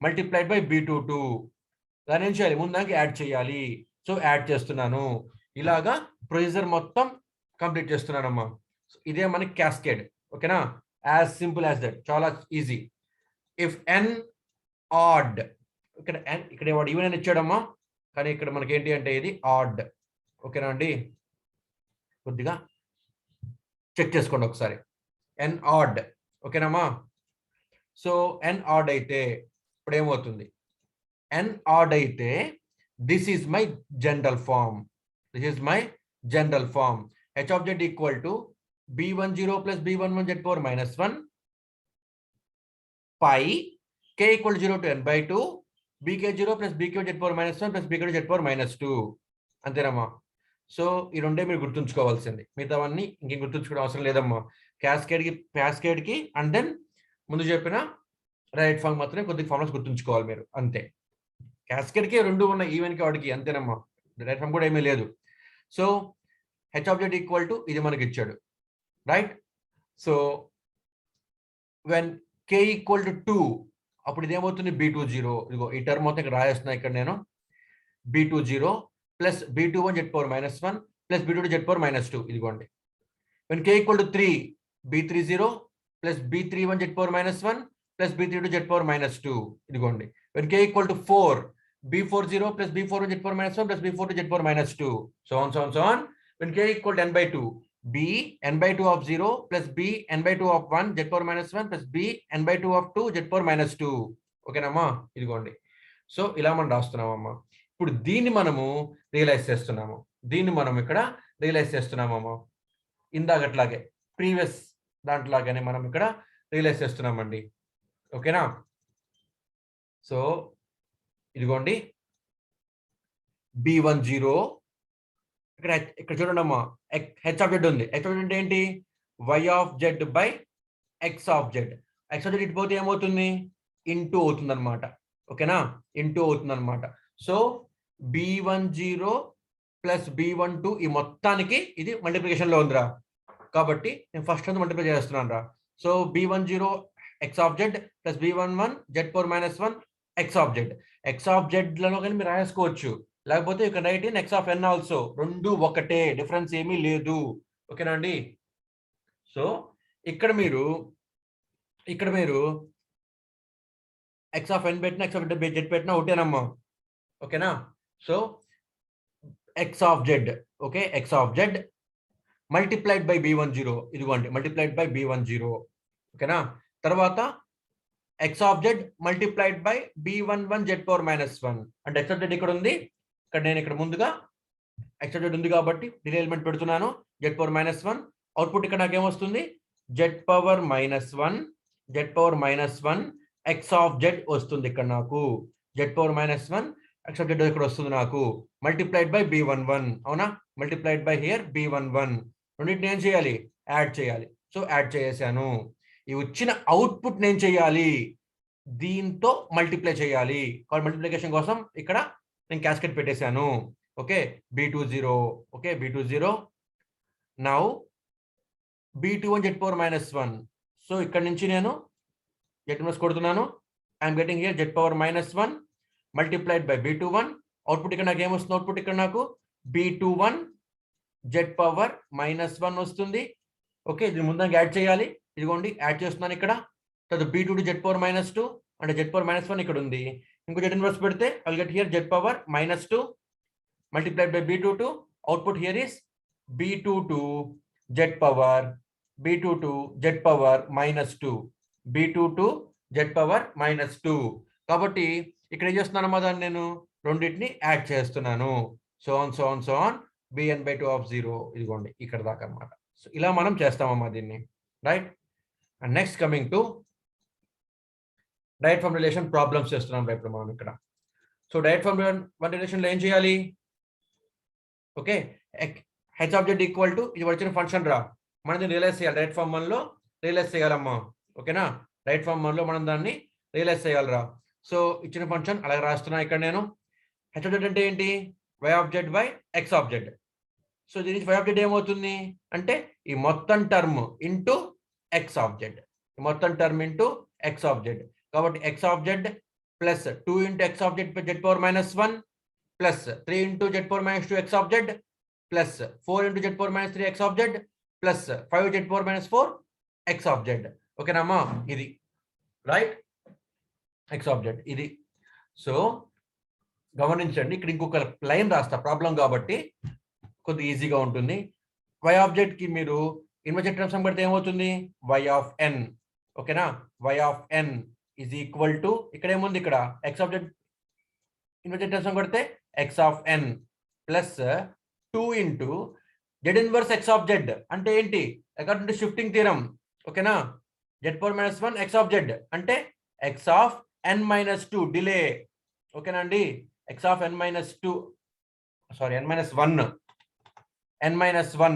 multiplied by B22. దాన్ని ఏం చేయాలి, ముందానికి యాడ్ చేయాలి. సో యాడ్ చేస్తున్నాను. ఇలాగా ప్రొసీజర్ మొత్తం కంప్లీట్ చేస్తున్నానమ్మా. ఇదే మనకి క్యాస్కేడ్. ఓకేనా, యాజ్ సింపుల్ యాజ్ దట్, చాలా ఈజీ. ఇఫ్ ఎన్ ఆడ్, ఇక్కడ వాడు ఈవెన్ అని ఇచ్చాడమ్మా, కానీ ఇక్కడ మనకి ఏంటి అంటే ఇది ఆడ్. ఓకేనా అండి, కొద్దిగా చెక్ చేసుకోండి ఒకసారి. ఎన్ ఆడ్, ఓకేనమ్మా. సో ఎన్ ఆడ్ అయితే ఇప్పుడు ఏమవుతుంది, ఎన్ ఆడ్ అయితే this is my general form. H of Z equal to B10 plus B11 Z power -1 pi k equal 0 to n/2 BK0 plus BK Z power -1 plus BK Z power -2. అంతేనమ్మా. So ఈ రెండే మీరు గుర్తుంచుకోవాల్సింది, మిగతావన్నీ ఇంకేం గుర్తుంచుకోవడం అవసరం లేదమ్మా. క్యాస్కేడ్కి అండ్ దెన్ ముందు చెప్పిన రైట్ ఫార్మ్ మాత్రమే కొద్దిగా ఫార్మ్స్ గుర్తుంచుకోవాలి మీరు, అంతే. క్యాస్కేడ్కి రెండు ఉన్నాయి, ఈవెన్కి వాడికి, అంతేనమ్మా. రైట్ ఫార్మ్ కూడా ఏమీ లేదు. So H of Z equal to ఇది మనకి ఇచ్చాడు, right. So when k equal to 2 అప్పుడు ఇదేమవుతుంది B20. ఇదిగో ఈ టర్మ్ మొత్తం ఇక్కడ రాయేస్తున్నా ఇక్కడ నేను. B20 plus B21 Z power -1 plus B22 Z power -2. ఇదిగోండి. When k equal to 3 B30 plus B31 Z power -1 plus B32 Z power -2. ఇదిగోండి. When k equal to 4 B40 plus B41 Z power -1 plus B42 Z power -2. So on. When k equal to n/2 B n/2 of 0 plus B n/2 of 1 z power -1 plus B n/2 of 2 z power -2. ఓకేనమ్మా, ఇదిగోండి. So ఇలా మనం రాస్తున్నామమ్మా. ఇప్పుడు దీన్ని మనము realise చేస్తున్నాము. దీన్ని మనం ఇక్కడ రియలైజ్ చేస్తున్నామమ్మా. ఇందాకట్లాగే ప్రీవియస్ దాంట్లాగానే మనం ఇక్కడ రియలైజ్ చేస్తున్నామండి. ఓకేనా? సో ఇదిగోండి B10 ఇక్కడ చూడండి అమ్మా, హెచ్ ఆఫ్ జెడ్ ఉంది. హెచ్ ఆఫ్ జెడ్ ఏంటి? Y of Z by X of Z. X of Z ఇటు పోతే ఏమవుతుంది? ఇంటూ అవుతుంది అనమాట. ఓకేనా? ఇంటూ అవుతుంది అనమాట. సో B10 ప్లస్ B12 ఈ మొత్తానికి ఇది మల్టిప్లికేషన్ లో ఉందిరా. కాబట్టి నేను ఫస్ట్ అంతా మల్టిప్లై చేస్తున్నాను రా. So B10 X of Z plus B11 Z power -1 X of Z. X of Z లలో కానీ మీరు రాసుకోవచ్చు, లేకపోతే you can write in X of N also. రెండు ఒకటే, డిఫరెన్స్ ఏమీ లేదు. ఓకేనా అండి? సో ఇక్కడ మీరు ఎక్స్ ఆఫ్ ఎన్ పెట్టినా ఎక్స్ ఆఫ్ జెడ్ పెట్టినా ఒకటేనమ్మా. ఓకేనా? So X of Z, okay, X of Z multiplied by B10, ఇదిగోండి మల్టిప్లైడ్ బై B10. ఓకేనా? తర్వాత X of Z multiplied by B11 Z power -1. అంటే ఎక్స్ ఆఫ్ జెడ్ ఇక్కడ ఉంది, ఇక్కడ నేను ఇక్కడ ముందుగా ఎక్స్ ఆఫ్ జెడ్ ఉంది కాబట్టి డిలే ఎలిమెంట్ పెడుతున్నాను, జెడ్ పవర్ -1. అవుట్పుట్ ఇక్కడ నాకు ఏమొస్తుంది? Z power -1 X of Z వస్తుంది ఇక్కడ నాకు. Z power -1 X of Z ఇక్కడ వస్తుంది నాకు, మల్టిప్లైడ్ బై B11. అవునా? Multiplied by here B11. రెండింటిని ఏం చేయాలి? యాడ్ చేయాలి. సో యాడ్ చేసేసాను. ఈ వచ్చిన అవుట్పుట్ నేను చేయాలి, దీంతో మల్టిప్లై చేయాలి. మల్టిప్లికేషన్ కోసం ఇక్కడ నేను క్యాస్కెట్ పెట్టేశాను. Okay, B20. Okay, B20. Now B21 Z power -1. So ఇక్కడ నుంచి నేను జెడ్ ఇన్వర్స్ కొడుతున్నాను. I'm getting here Z power -1 multiplied by B21. Output ఇక్కడ నాకు ఏమొస్తుంది? అవుట్పుట్ ఇక్కడ నాకు B21 జెడ్ పవర్ -1 వస్తుంది. ఓకే, దీని ముందు యాడ్ చేయాలి. ఇదిగోండి యాడ్ చేస్తున్నాను ఇక్కడ. తర్వాత B22 జెడ్ పవర్ -2 అంటే జెడ్ పవర్ -1 ఇక్కడ ఉంది. ఇంకో జెడ్ ఇన్వర్స్ పెడితే I will get here Z power -2 multiplied by B22. Output here is B22 Z power B22 Z power -2 B22 Z power -2. కాబట్టి ఇక్కడ ఏం చేస్తున్నాను అమ్మా, దాన్ని నేను రెండింటిని యాడ్ చేస్తున్నాను. So on bn/2 of 0. ఇదిగోండి ఇక్కడ దాకా అనమాట. సో ఇలా మనం చేస్తామమ్మా దీన్ని, right? And next coming to direct form relation problems చేస్తున్నాం ఇప్పుడు మనం ఇక్కడ. సో డైరెక్ట్ ఫార్మ్ రిలేషన్ లో ఏం చేయాలి? Okay, H of Z equal to ఇది వచ్చిన ఫంక్షన్ రా, మనం దీన్ని రియలైజ్ చేయాలి. డైరెక్ట్ ఫార్మ్ 1 లో రియలైజ్ చేయాలమ్మా. ఓకేనా? రైట్ ఫార్మ్ 1 లో మనం దాన్ని రియలైజ్ చేయాలిరా. సో ఇచ్చిన ఫంక్షన్ అలాగే రాస్తున్నా ఇక్కడ నేను. హెచ్ ఆఫ్ జెడ్ అంటే ఏంటి? Y of Z by X of Z. So దీని వై ఆఫ్ జెడ్ ఏమవుతుంది అంటే ఈ మొత్తం term into X of Z, మొత్తం term into X of Z. కాబట్టి X of Z plus 2 into X of Z Z power -1 plus 3 into Z power -2 X of Z plus 4 into Z power -3 X of Z plus 5 Z power -4 X of Z. ఓకేనమ్మా? ఇది right, X of Z ఇది. So గమనించండి, ఇక్కడ ఇంకొక line రాస్తా problem కాబట్టి కొద్దిగా ఈజీగా ఉంటుంది. వై ఆఫ్ జెడ్ కి మీరు ఇన్వర్టెడ్ ట్రాన్స్ఫార్మ్ పెడితే ఏమవుతుంది? Y of N. ఓకేనా? Y of N is equal to ఇక్కడ ఏముంది? ఇక్కడ X of Z inverted transform పెడితే X of N plus 2 into Z inverse X of Z అంటే ఏంటి? According to shifting theorem. ఓకేనా? Z power -1 X of Z అంటే X of n -2 delay. ఓకేనా అండి? X of n -2 sorry n-1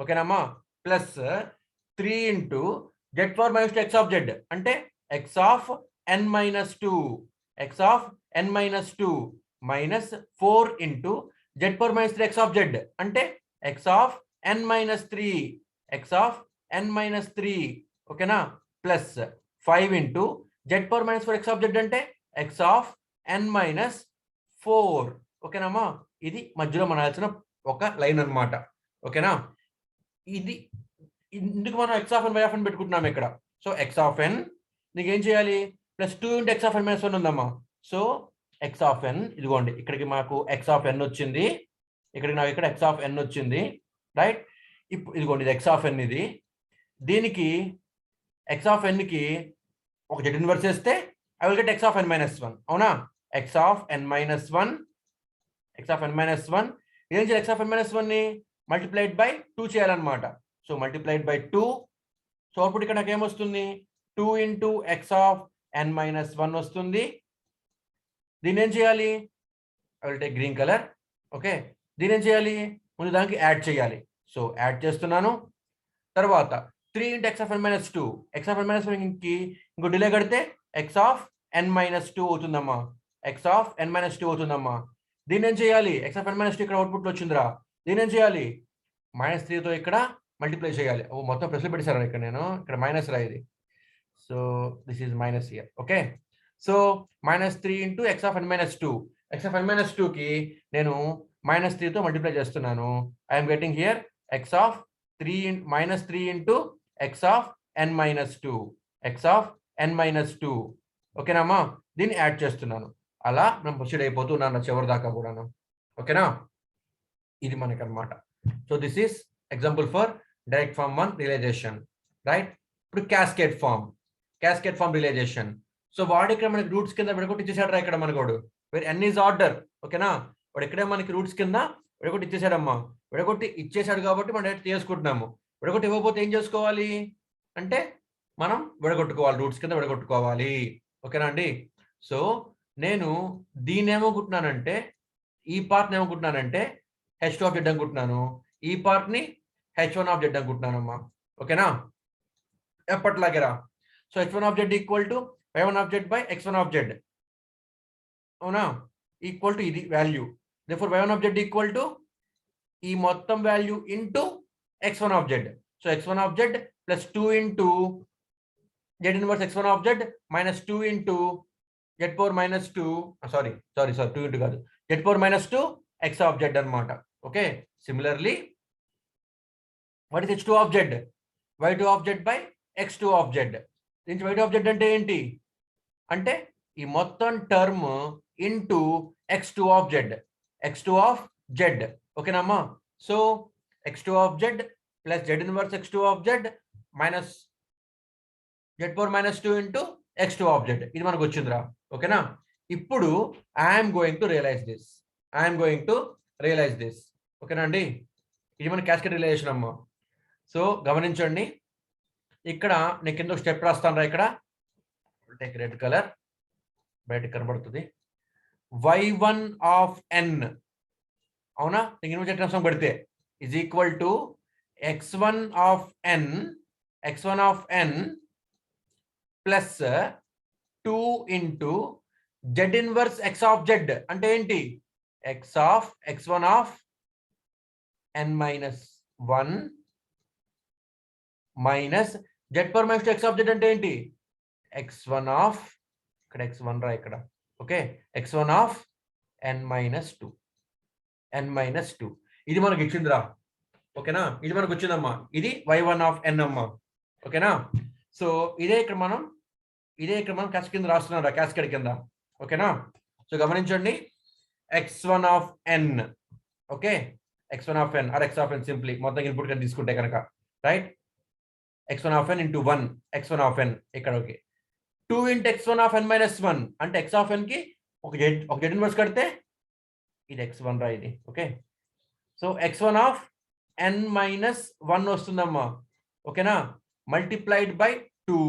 ఓకేనమ్మా? Plus 3 into Z power -2 X of Z అంటే X of n-2 minus 4 into Z power -3 X of Z అంటే X of n-3 ఓకేనా? Plus 5 into Z power -4 X of Z అంటే X of n-4. ఓకేనమ్మా? ఇది మధ్యలో మనం రాసిన ఒక లైన్ అన్నమాట. ఓకేనా? ఇది ఇందుకు మనం X of N Y of N పెట్టుకుంటున్నాం ఇక్కడ. సో ఎక్స్ ఆఫ్ ఎన్ నీకు ఏం చేయాలి? Plus 2 into X of n -1 ఉందమ్మా. సో ఎక్స్ ఆఫ్ ఎన్ ఇదిగోండి ఇక్కడికి మాకు ఎక్స్ ఆఫ్ ఎన్ వచ్చింది, ఇక్కడికి నాకు ఇక్కడ ఎక్స్ ఆఫ్ ఎన్ వచ్చింది, రైట్? ఇప్పుడు ఇదిగోండి ఇది ఎక్స్ ఆఫ్ ఎన్. ఇది దీనికి ఎక్స్ ఆఫ్ ఎన్ కి ఒక జెడ్ ఇన్వర్స్ చేస్తే I will get X of n -1. అవునా? X of n -1 X of N minus one. ఏం చేయాలి? ఎక్స్ ఆఫ్ ఎన్ మైనస్ వన్ని మల్టిప్లైడ్ బై 2 చేయాలన్నమాట. So multiplied by 2. So output ఇక్కడ నాకు ఏమొస్తుంది? 2 into X of N minus one వస్తుంది. దీన్ని ఏం చేయాలి? I will take green colour. Okay, దీన్ని ఏం చేయాలి? ముందు దానికి యాడ్ చేయాలి. సో యాడ్ చేస్తున్నాను. తర్వాత 3 into X of N minus 2. X of N minus వన్కి ఇంకో డిలే కడితే ఎక్స్ ఆఫ్ ఎన్ మైనస్ 2 అవుతుందమ్మా. ఎక్స్ ఆఫ్ ఎన్ మైనస్ 2 అవుతుందమ్మా. దీన్ని ఏం చేయాలి? ఎక్స్ ఆఫ్ ఎన్ మైనస్ 2 ఇక్కడ అవుట్పుట్లో వచ్చిందిరా. దీన్ని ఏం చేయాలి? -3తో ఇక్కడ మల్టిప్లై చేయాలి. ఓ మొత్తం ప్లస్లు పెట్టేశారు ఇక్కడ, నేను ఇక్కడ మైనస్ రా ఇది. So this is minus here. Okay, so -3 into X of N minus 2. X of N minus 2కి నేను -3తో మల్టిప్లై చేస్తున్నాను. I'm getting here X of 3 into X of N minus 2. X of N minus 2. ఓకేనామ్మా, దీన్ని add చేస్తున్నాను. అలా మనం proceed అయిపోతున్నాను చివరి దాకా కూడాను. ఓకేనా, ఇది మనకన్నమాట. So this is example for direct form 1 realisation, right? ఇప్పుడు క్యాస్కేడ్ ఫార్మ్ రియలైజేషన్. సో వాడు ఇక్కడ మనకి రూట్స్ కింద విడగొట్టి ఇచ్చేసాడు ఇక్కడ మనకోడు. Where N is order. ఓకేనా, వాడు ఇక్కడే మనకి రూట్స్ కింద విడగొట్టి ఇచ్చేసాడమ్మా. విడగొట్టి ఇచ్చేసాడు కాబట్టి మనం డైరెక్ట్ చేసుకుంటున్నాము. విడగొట్టి ఇవ్వకపోతే ఏం చేసుకోవాలి అంటే మనం విడగొట్టుకోవాలి, రూట్స్ కింద విడగొట్టుకోవాలి. ఓకేనా అండి? సో నేను దీన్ని ఏమనుకుంటున్నానంటే, ఈ పార్ట్ని ఏమనుకుంటున్నానంటే h2 ఆఫ్ z అనుకుంటున్నాను, ఈ పార్ట్ని h1 ఆఫ్ z అనుకుంటున్నానమ్మా. ఓకేనా, ఎప్పట్లాగేరా. So h1 of z equal to y1 of z by x1 of z. అవునా, ఈక్వల్ టు ఇది value. therefore y1 of z equal to ఈ మొత్తం value into x1 of z. So x1 of z plus 2 into z inverse x1 of z minus 2 into z power minus 2, sorry 2 into కాదు, z power minus 2 x of z అనమాట. Okay, similarly what is h2 of z? y2 of z by x2 of z. దీనికి y2 of z అంటే ఏంటి అంటే ఈ మొత్తం term into x2 of z. x2 of z. ఓకేనమ్మా, so x2 of z plus z inverse x2 of z minus z power minus 2 into x2 of z. ఇది మనకు వచ్చిందిరా. ఓకేనా, ఇప్పుడు I'm going to realize this. ఓకేనా అండి, ఇది మన క్యాస్కేడ్ రియలైజేషన్ అమ్మా. సో గమనించండి, ఇక్కడ నేను కింద స్టెప్ రాస్తాను రా. ఇక్కడ టేక్ రెడ్ కలర్, బయట కనబడుతుంది. y1 ఆఫ్ n, అవునా, నీకు ఇన్వర్స్ ట్రాన్స్ఫార్మ్ పెడితే is equal to x1 of n plus 2 into z inverse x of z. అంటే ఏంటి? x of x1 of n minus 1 minus z power minus 2 x of z అంటే ఏంటి? x1 of, ఇక్కడ x1 రా ఇక్కడ. Okay, x1 of n minus 2. ఇది మనకి ఇచ్చిందిరా. ఓకేనా, ఇది మనకు వచ్చిందమ్మా. ఇది y1 ఆఫ్ n అమ్మా. ఓకేనా, సో ఇదే ఇక్కడ మనం క్యాస్కేడ్ కింద రాస్తున్నాం, క్యాస్కేడ్ కింద. ఓకేనా, సో గమనించండి, x1 of n. Okay, x1 of n or x of n simply మొత్తం ఇన్పుట్ కింద తీసుకుంటే కనుక, right? x1 of n into 1 x1 of n ఇక్కడ. Okay, 2 into x1 of n minus 1 అంటే x ఆఫ్ n కి ఒక z inverse కడితే ఇది x1 రా ఇది. Okay, so x1 of n minus 1 వస్తుందమ్మా. ఓకేనా, multiplied by 2.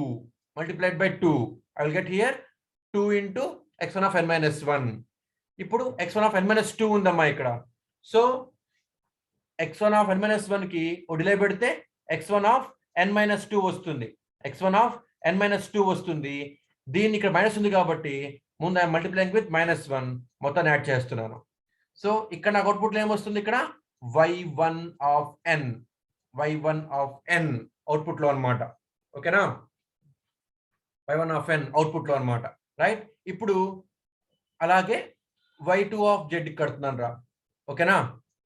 I will get here 2 into x1 of n minus 1. ఇప్పుడు x1 ఆఫ్ n మైనస్ 2 ఉందమ్మా ఇక్కడ. So x1 of n minus 1కి ఒక డిలే పెడితే x1 ఆఫ్ n మైనస్ 2 వస్తుంది. x1 of n minus 2 వస్తుంది. దీన్ని ఇక్కడ మైనస్ ఉంది కాబట్టి ముందు ఐ మల్టిప్లైయింగ్ విత్ -1 మొత్తాన్ని యాడ్ చేస్తున్నాను. సో ఇక్కడ నాకు అవుట్పుట్లో ఏమొస్తుంది? ఇక్కడ y1 ఆఫ్ n అవుట్పుట్లో అనమాట. ఓకేనా, y1 ఆఫ్ n అవుట్పుట్లో అనమాట, రైట్? ఇప్పుడు అలాగే y2 ఆఫ్ z కడుతున్నాను రా. ఓకేనా,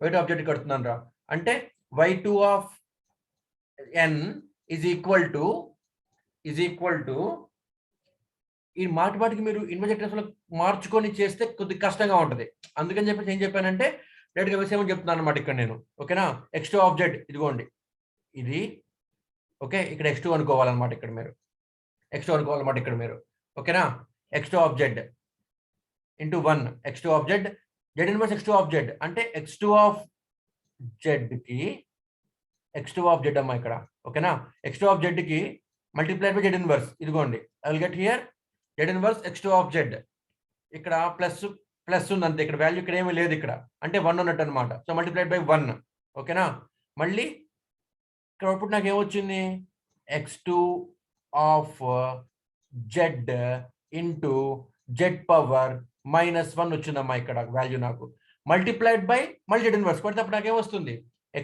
y2 ఆఫ్ z కడుతున్నాను రా. అంటే y2 of n is equal to ఈ మాటికి మీరు ఇన్వర్స్ ట్రాన్స్ఫార్మ్ మార్చుకొని చేస్తే కొద్దిగా కష్టంగా ఉంటుంది. అందుకని చెప్పేసి ఏం చెప్పానంటే డైరెక్ట్గా వేసేమని చెప్తున్నాను అనమాట ఇక్కడ నేను. ఓకేనా, x2 ఆఫ్ z ఇదిగోండి ఇది. ఓకే, ఇక్కడ x2 అనుకోవాలన్నమాట ఇక్కడ మీరు. ఓకేనా, x2 of z into 1 x2 of z Z inverse x2 of Z అంటే x2 ఆఫ్ జెడ్ కి x2 ఆఫ్ జెడ్ అమ్మా ఇక్కడ, ఓకేనా. x2 ఆఫ్ జెడ్ కి మల్టిప్లైడ్ బై జెడ్ ఇన్వర్స్, ఇదిగోండి I will get here Z inverse x2 of Z. ఇక్కడ plus ఉంది అంతే, ఇక్కడ వాల్యూ ఇక్కడ ఏమీ లేదు, ఇక్కడ అంటే 1 ఉన్నట్టు అనమాట. సో మల్టిప్లైడ్ బై 1, ఓకేనా. మళ్ళీ ఇక్కడ అవుట్పుట్ నాకు ఏమొచ్చింది, x2 of Z into Z power -1 వచ్చిందమ్మా ఇక్కడ వాల్యూ నాకు. మల్టిప్లైడ్ బై మళ్ళీ జెడ్ ఇన్వర్స్ కొడితే అప్పుడు నాకు ఏమొస్తుంది,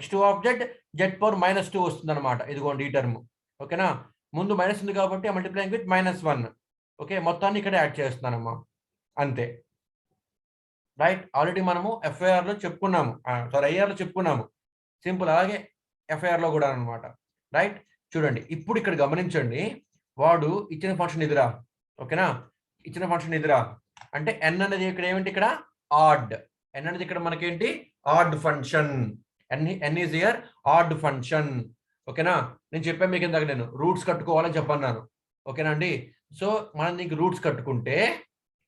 x2 of Z Z power -2 వస్తుంది అనమాట. ఇదిగోండి ఈ టర్మ్, ఓకేనా. ముందు మైనస్ ఉంది కాబట్టి మల్టిప్లైయింగ్ విత్ -1, ఓకే. మొత్తాన్ని ఇక్కడ యాడ్ చేస్తున్నానమ్మా, అంతే. రైట్, ఆల్రెడీ మనము ఎఫ్ఐఆర్లో చెప్పుకున్నాము, ఐఆర్లో చెప్పుకున్నాము, సింపుల్. అలాగే ఎఫ్ఐఆర్లో కూడా అనమాట. రైట్, చూడండి ఇప్పుడు ఇక్కడ గమనించండి, వాడు ఇచ్చిన ఫంక్షన్ ఇదిరా, ఓకేనా. ఇచ్చిన ఫంక్షన్ ఇదిరా అంటే ఎన్ అనేది ఇక్కడ ఏమిటి, ఇక్కడ ఆడ్. ఎన్ అనేది ఇక్కడ మనకేంటి, odd function. N is here odd function, ఓకేనా. నేను చెప్పాను మీకు ఇందాక, నేను రూట్స్ కట్టుకోవాలని చెప్పన్నాను, ఓకేనా అండి. సో మనం దీనికి రూట్స్ కట్టుకుంటే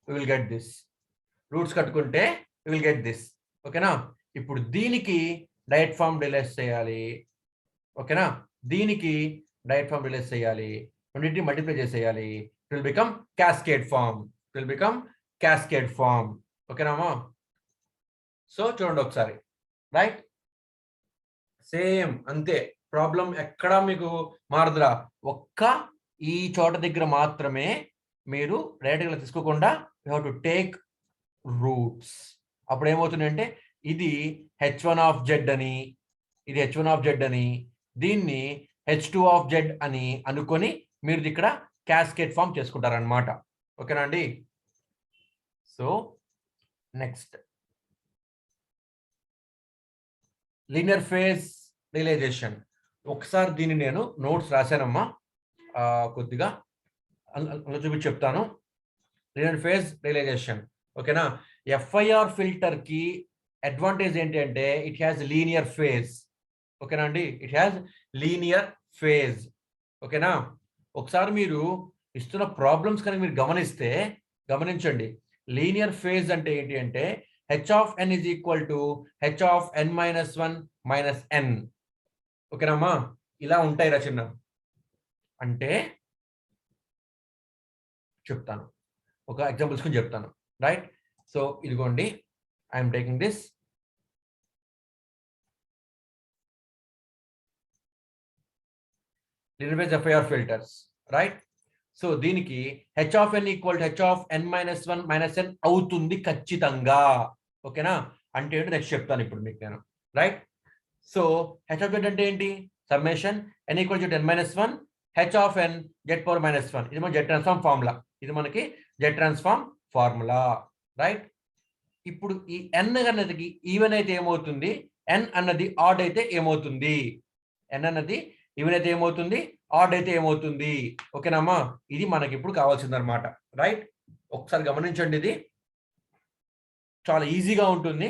we will get this, roots కట్టుకుంటే వి విల్ గెట్ దిస్, ఓకేనా. ఇప్పుడు దీనికి డైరెక్ట్ ఫార్మ్ రిలేస్ చేయాలి, ఓకేనా. దీనికి డైరెక్ట్ ఫార్మ్ రిలేస్ చేయాలి, రెండింటిని మల్టిప్లై చేసేయాలి. It will become cascade form, it will become cascade form, ఓకేనామా. సో చూడండి ఒకసారి, రైట్, సేమ్ అంతే. ప్రాబ్లం ఎక్కడా మీకు మారదురా, ఒక్క ఈ చోట దగ్గర మాత్రమే మీరు డైరెక్ట్గా తీసుకోకుండా you have to take roots. అప్పుడు ఏమవుతుంది అంటే ఇది h1 ఆఫ్ జెడ్ అని, ఇది h1 ఆఫ్ జెడ్ అని, దీన్ని h2 ఆఫ్ జెడ్ అని అనుకొని మీరు ఇక్కడ క్యాస్కేడ్ ఫామ్ చేసుకుంటారనమాట, ఓకేనా అండి. So next linear phase realization. ఒకసారి దీన్ని నేను నోట్స్ రాశానమ్మా, కొద్దిగా అందులో చూపించి చెప్తాను. లీనియర్ ఫేజ్ రియలైజేషన్, ఓకేనా. ఎఫ్ఐఆర్ ఫిల్టర్ కి అడ్వాంటేజ్ ఏంటి అంటే ఇట్ హ్యాస్ లీనియర్ ఫేజ్, ఓకేనా అండి. ఇట్ హ్యాస్ లీనియర్ ఫేజ్, ఓకేనా. ఒకసారి మీరు ఇస్తున్న ప్రాబ్లమ్స్ కనుక మీరు గమనించండి, లీనియర్ ఫేజ్ అంటే ఏంటి అంటే h of n is equal to h of n -1 - n, ఓకేనమ్మా. ఇలా ఉంటాయి రచన అంటే చెప్తాను, ఒక ఎగ్జాంపుల్స్ కొని చెప్తాను, రైట్. సో ఇదిగోండి I'm taking this, linear phase FIR filters, right. So దీనికి h of n equal to h of n -1 - n అవుతుంది ఖచ్చితంగా, ఓకేనా. అంటే ఏంటి నెక్స్ట్ చెప్తాను ఇప్పుడు మీకు నేను, right. So h of z అంటే ఏంటి, summation n equal to n -1 h of n z power -1. ఇది మన జెడ్ ట్రాన్స్ఫార్మ్ ఫార్ములా, ఇది మనకి జెడ్ ట్రాన్స్ఫార్మ్ ఫార్ములా, రైట్. ఇప్పుడు ఈ n అన్నది ఈవెన్ అయితే ఏమవుతుంది, n అన్నది ఆడ్ అయితే ఏమవుతుంది, n అన్నది ఈవెన్ అయితే ఏమవుతుంది, ఆడ్ అయితే ఏమవుతుంది, ఓకేనమ్మా. ఇది మనకి ఇప్పుడు కావాల్సింది అనమాట, రైట్. ఒకసారి గమనించండి, ఇది చాలా ఈజీగా ఉంటుంది,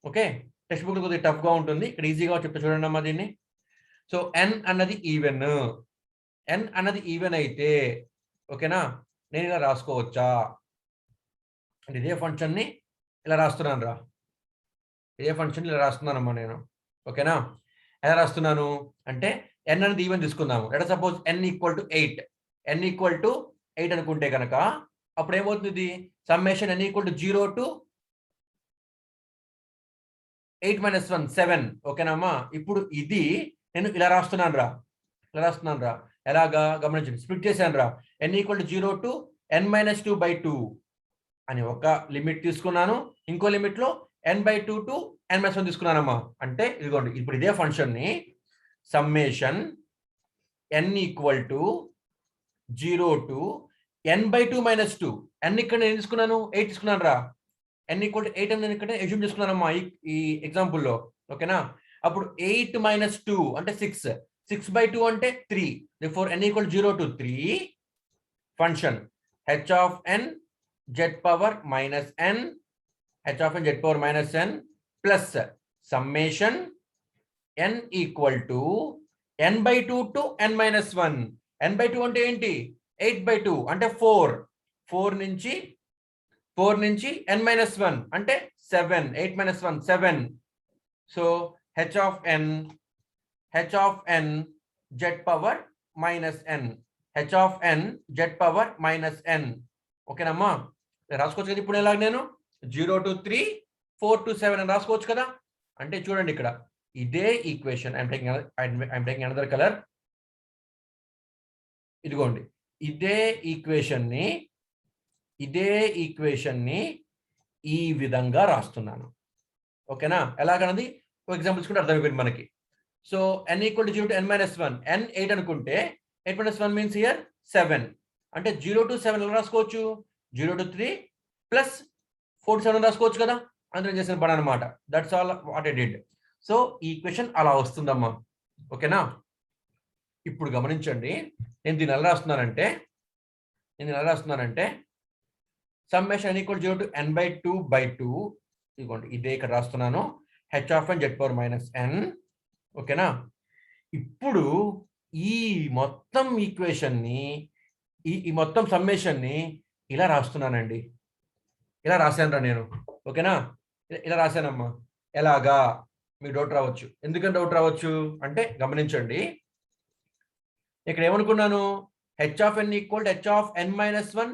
ఓకే. టెక్స్ట్ బుక్ కొద్దిగా టఫ్గా ఉంటుంది, ఇక్కడ ఈజీగా చెప్తే చూడండి అమ్మా దీన్ని. సో n అన్నది ఈవెన్ అయితే, ఓకేనా, నేను ఇలా రాసుకోవచ్చా అంటే ఇదే ఫంక్షన్ని ఇలా రాస్తున్నాను రా, ఇదే ఫంక్షన్ ఇలా రాస్తున్నానమ్మా నేను, ఓకేనా. ఎలా రాస్తున్నాను అంటే n అనేది ఈవెన్ తీసుకుందాము. Let suppose n equal to 8, n equal to 8 అనుకుంటే కనుక అప్పుడు ఏమవుతుంది, summation n equal to 0 to 8 - 1 7, ఓకేనమ్మా. ఇప్పుడు ఇది నేను ఇలా రాస్తున్నాను రా, ఎలాగా గమనించండి, స్ప్లిట్ చేశాను రా. n equal to 0 to n - 2/2 అని ఒక లిమిట్ తీసుకున్నాను, ఇంకో లిమిట్ లో n/2 టు n - 1 తీసుకున్నానమ్మా. అంటే ఇదిగోండి ఇప్పుడు ఇదే ఫంక్షన్ ని summation n equal to 0 to n/2 - 2, n ఇక్కడ నేను తీసుకున్నాను 8 తీసుకున్నాను రా, n ఈక్వల్ టు 8 అని ఇక్కడ అస్యూమ్ చేసుకున్నానమ్మా ఈ ఎగ్జాంపుల్లో, ఓకేనా. అప్పుడు 8 - 2 అంటే 6, 6/2 అంటే 3, therefore n equal 0 to 3 function h of n z power -n, h of n z power -n plus summation n equal to n/2 to n - 1. n/2 అంటే ఏంటి, 8/2 అంటే 4 నుంచి 4 నుంచి n-1 అంటే 7, 8 - 1 7. So h of n z power -n, h of n z power -n. ఓకేనమ్మా, రాసుకోవచ్చు కదా ఇప్పుడు ఎలాగ నేను 0 to 3 4 to 7 అని రాసుకోవచ్చు కదా. అంటే చూడండి ఇక్కడ ఇదే equation I'm taking another colour. ఇదిగోండి ఇదే ఈక్వేషన్ ని ఈ విధంగా రాస్తున్నాను. ఓకేనా, ఎలాగన్నది ఒక ఎగ్జాంపుల్ తీసుకుంటే అర్థమైపోయింది మనకి. So n = 0 to n-1, n 8 అనుకుంటే 8 - 1 మీన్స్ హియర్ 7. అంటే 0 to 7 ఎలా రాసుకోవచ్చు, 0 to 3 ప్లస్ 4 to 7 రాసుకోవచ్చు కదా. అందులో చేసిన పని అనమాట. That's all what I did. So ఈ ఈక్వేషన్ అలా వస్తుందమ్మా. ఓకేనా, ఇప్పుడు గమనించండి, నేను దీన్ని ఎలా రాస్తున్నానంటే సమ్మేషన్ n = 0 to n/2/2. ఇదిగోండి ఇదే ఇక్కడ రాస్తున్నాను, h of n z power -n. ఓకేనా, ఇప్పుడు ఈ మొత్తం ఈక్వేషన్ని ఈ మొత్తం సమ్మేషన్ని ఇలా రాస్తున్నానండి. ఇలా రాశానురా నేను. ఓకేనా, ఇలా రాశానమ్మా. ఎలాగా మీకు డౌట్ రావచ్చు. ఎందుకని డౌట్ రావచ్చు అంటే గమనించండి, ఇక్కడ ఏమనుకున్నాను, h of n = h of n-1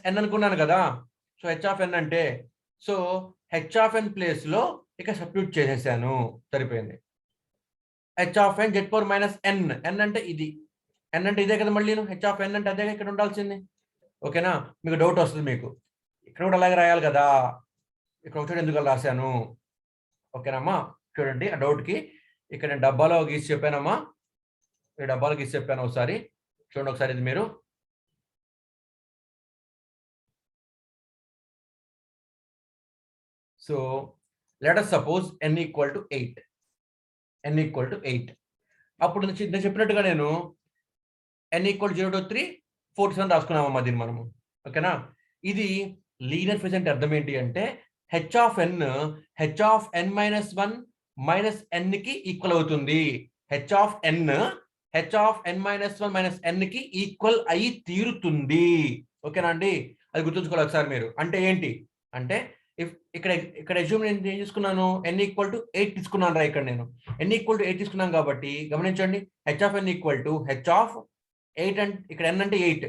- n అనుకున్నాను కదా. సో h of n అంటే so h of n place లో ఇక్కడ సబ్స్టిట్యూట్ చేసేసాను, సరిపోయింది. h of n z power -n, n అంటే ఇది, n అంటే ఇదే కదా. మళ్ళీ h of n అంటే అదే ఇక్కడ ఉండాల్సింది. ఓకేనా, మీకు డౌట్ వస్తుంది. మీకు ఇక్కడ కూడా అలాగే రాయాలి కదా, ఇక్కడ ఒకటి ఎందుకు రాశాను. ఓకేనమ్మా, చూడండి ఆ డౌట్కి ఇక్కడ నేను డబ్బాలో గీసి చెప్పానమ్మా. ఈ డబ్బాలో గీసి చెప్పాను, ఒకసారి చూడండి. ఒకసారి ఇది మీరు so let us suppose n = 8. అప్పుడు నేను చెప్పినట్టుగా నేను n = 0 to 3 4 to 7 రాసుకున్నామమ్మా దీన్ని మనము. ఓకేనా, ఇది లీనియర్ ఫేజ్ అంటే అర్థం ఏంటి అంటే h of n n-1 - n కి ఈక్వల్ అవుతుంది. h of n-1 - n కి ఈక్వల్ అయి తీరుతుంది. ఓకేనా అండి, అది గుర్తుంచుకోవాలి ఒకసారి మీరు. అంటే ఏంటి అంటే ఇక్కడ అజ్యూమ్ నేను ఏం తీసుకున్నాను, n = 8 తీసుకున్నాను రా. ఇక్కడ నేను n = 8 తీసుకున్నాను కాబట్టి గమనించండి, h of n = h of 8 అంటే ఇక్కడ n అంటే 8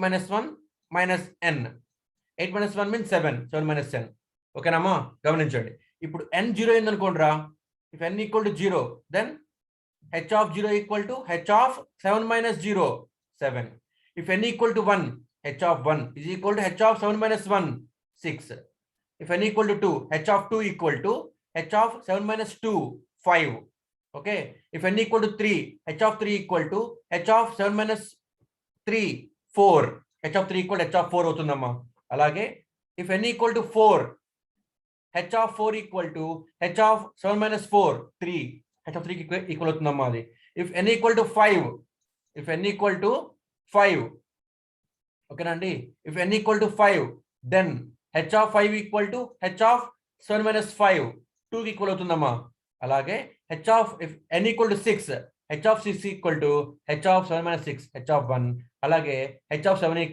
- 1 - n. 8 - 1 means 7 - n. ఓకేనమ్మా, గమనించండి. ఇప్పుడు n 0 అయింది అనుకోండి రా. If n = 0 then h of 0 = h of 7 - 0 7. If n = 1, h of 1 is equal to h of 7 - 1 6. If n = 2, h of 2 = h of 7 - 2 5. Okay. If n = 3, h of 3 = h of 7 - 3 4. h of 3 = h of 4 అవుతుందమ్మా. అలాగే if n = 4, h of 4 = h of 7 - 4 3. h of 3 కి equal అవుతుందమ్మా అది. if n = 5, ఓకేనా అండి, if n = 5 then h of 5 = h of 7 - 5 2 కి equal అవుతుందమ్మా. అలాగే if n = 6, h of 6 = h of 7 - 6 h of 1. అలాగే h of 7 =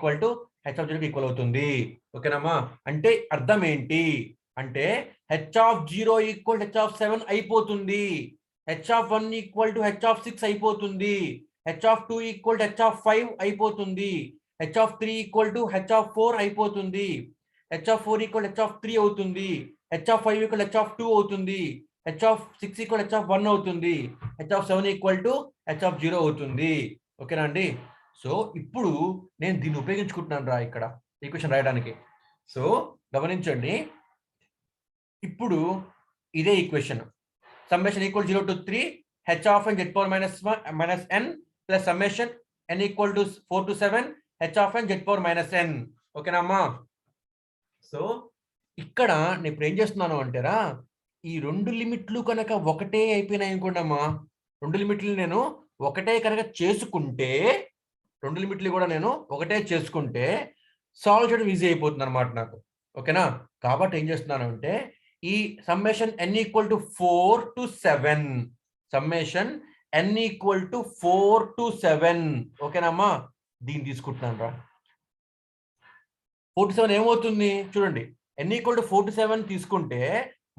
h of 0 కి ఈక్వల్ అవుతుంది. ఓకేనమ్మా, అంటే అర్థం ఏంటి అంటే h of 0 = h of 7 అయిపోతుంది, h of 1 = h of 6 అయిపోతుంది, h of 2 = h of 5 అయిపోతుంది, h of 3 = h of 4 అయిపోతుంది, h of 4 = h of 3 అవుతుంది, h of 5 = h of 2 అవుతుంది, h of 6 = h of 1 అవుతుంది, h of 7 = h of 0 అవుతుంది. ఓకేనా అండి. సో ఇప్పుడు నేను దీన్ని ఉపయోగించుకుంటున్నాను రా ఇక్కడ ఈక్వేషన్ రాయడానికి. సో గమనించండి, ఇప్పుడు ఇదే equation summation = 0 to 3 h of n z power -n plus summation n = 4 to 7 h of n z power -n. ఓకేనా అమ్మా. సో ఇక్కడ నేను ఇప్పుడు ఏం చేస్తున్నాను అంటేరా, ఈ రెండు లిమిట్లు కనుక ఒకటే అయిపోయినాయి అనుకోండి అమ్మా, రెండు లిమిట్లు నేను ఒకటే కనుక చేసుకుంటే, రెండు లిమిట్లు కూడా నేను ఒకటే చేసుకుంటే సాల్వ్ చేయడం ఈజీ అయిపోతుంది అనమాట నాకు. ఓకేనా, కాబట్టి ఏం చేస్తున్నాను అంటే ఈ summation n = 4 to 7, summation n = 4 to 7. ఓకేనమ్మా, దీన్ని తీసుకుంటున్నాను రా. 47 ఏమవుతుంది చూడండి, n ఈక్వల్ టు 4 to 7 తీసుకుంటే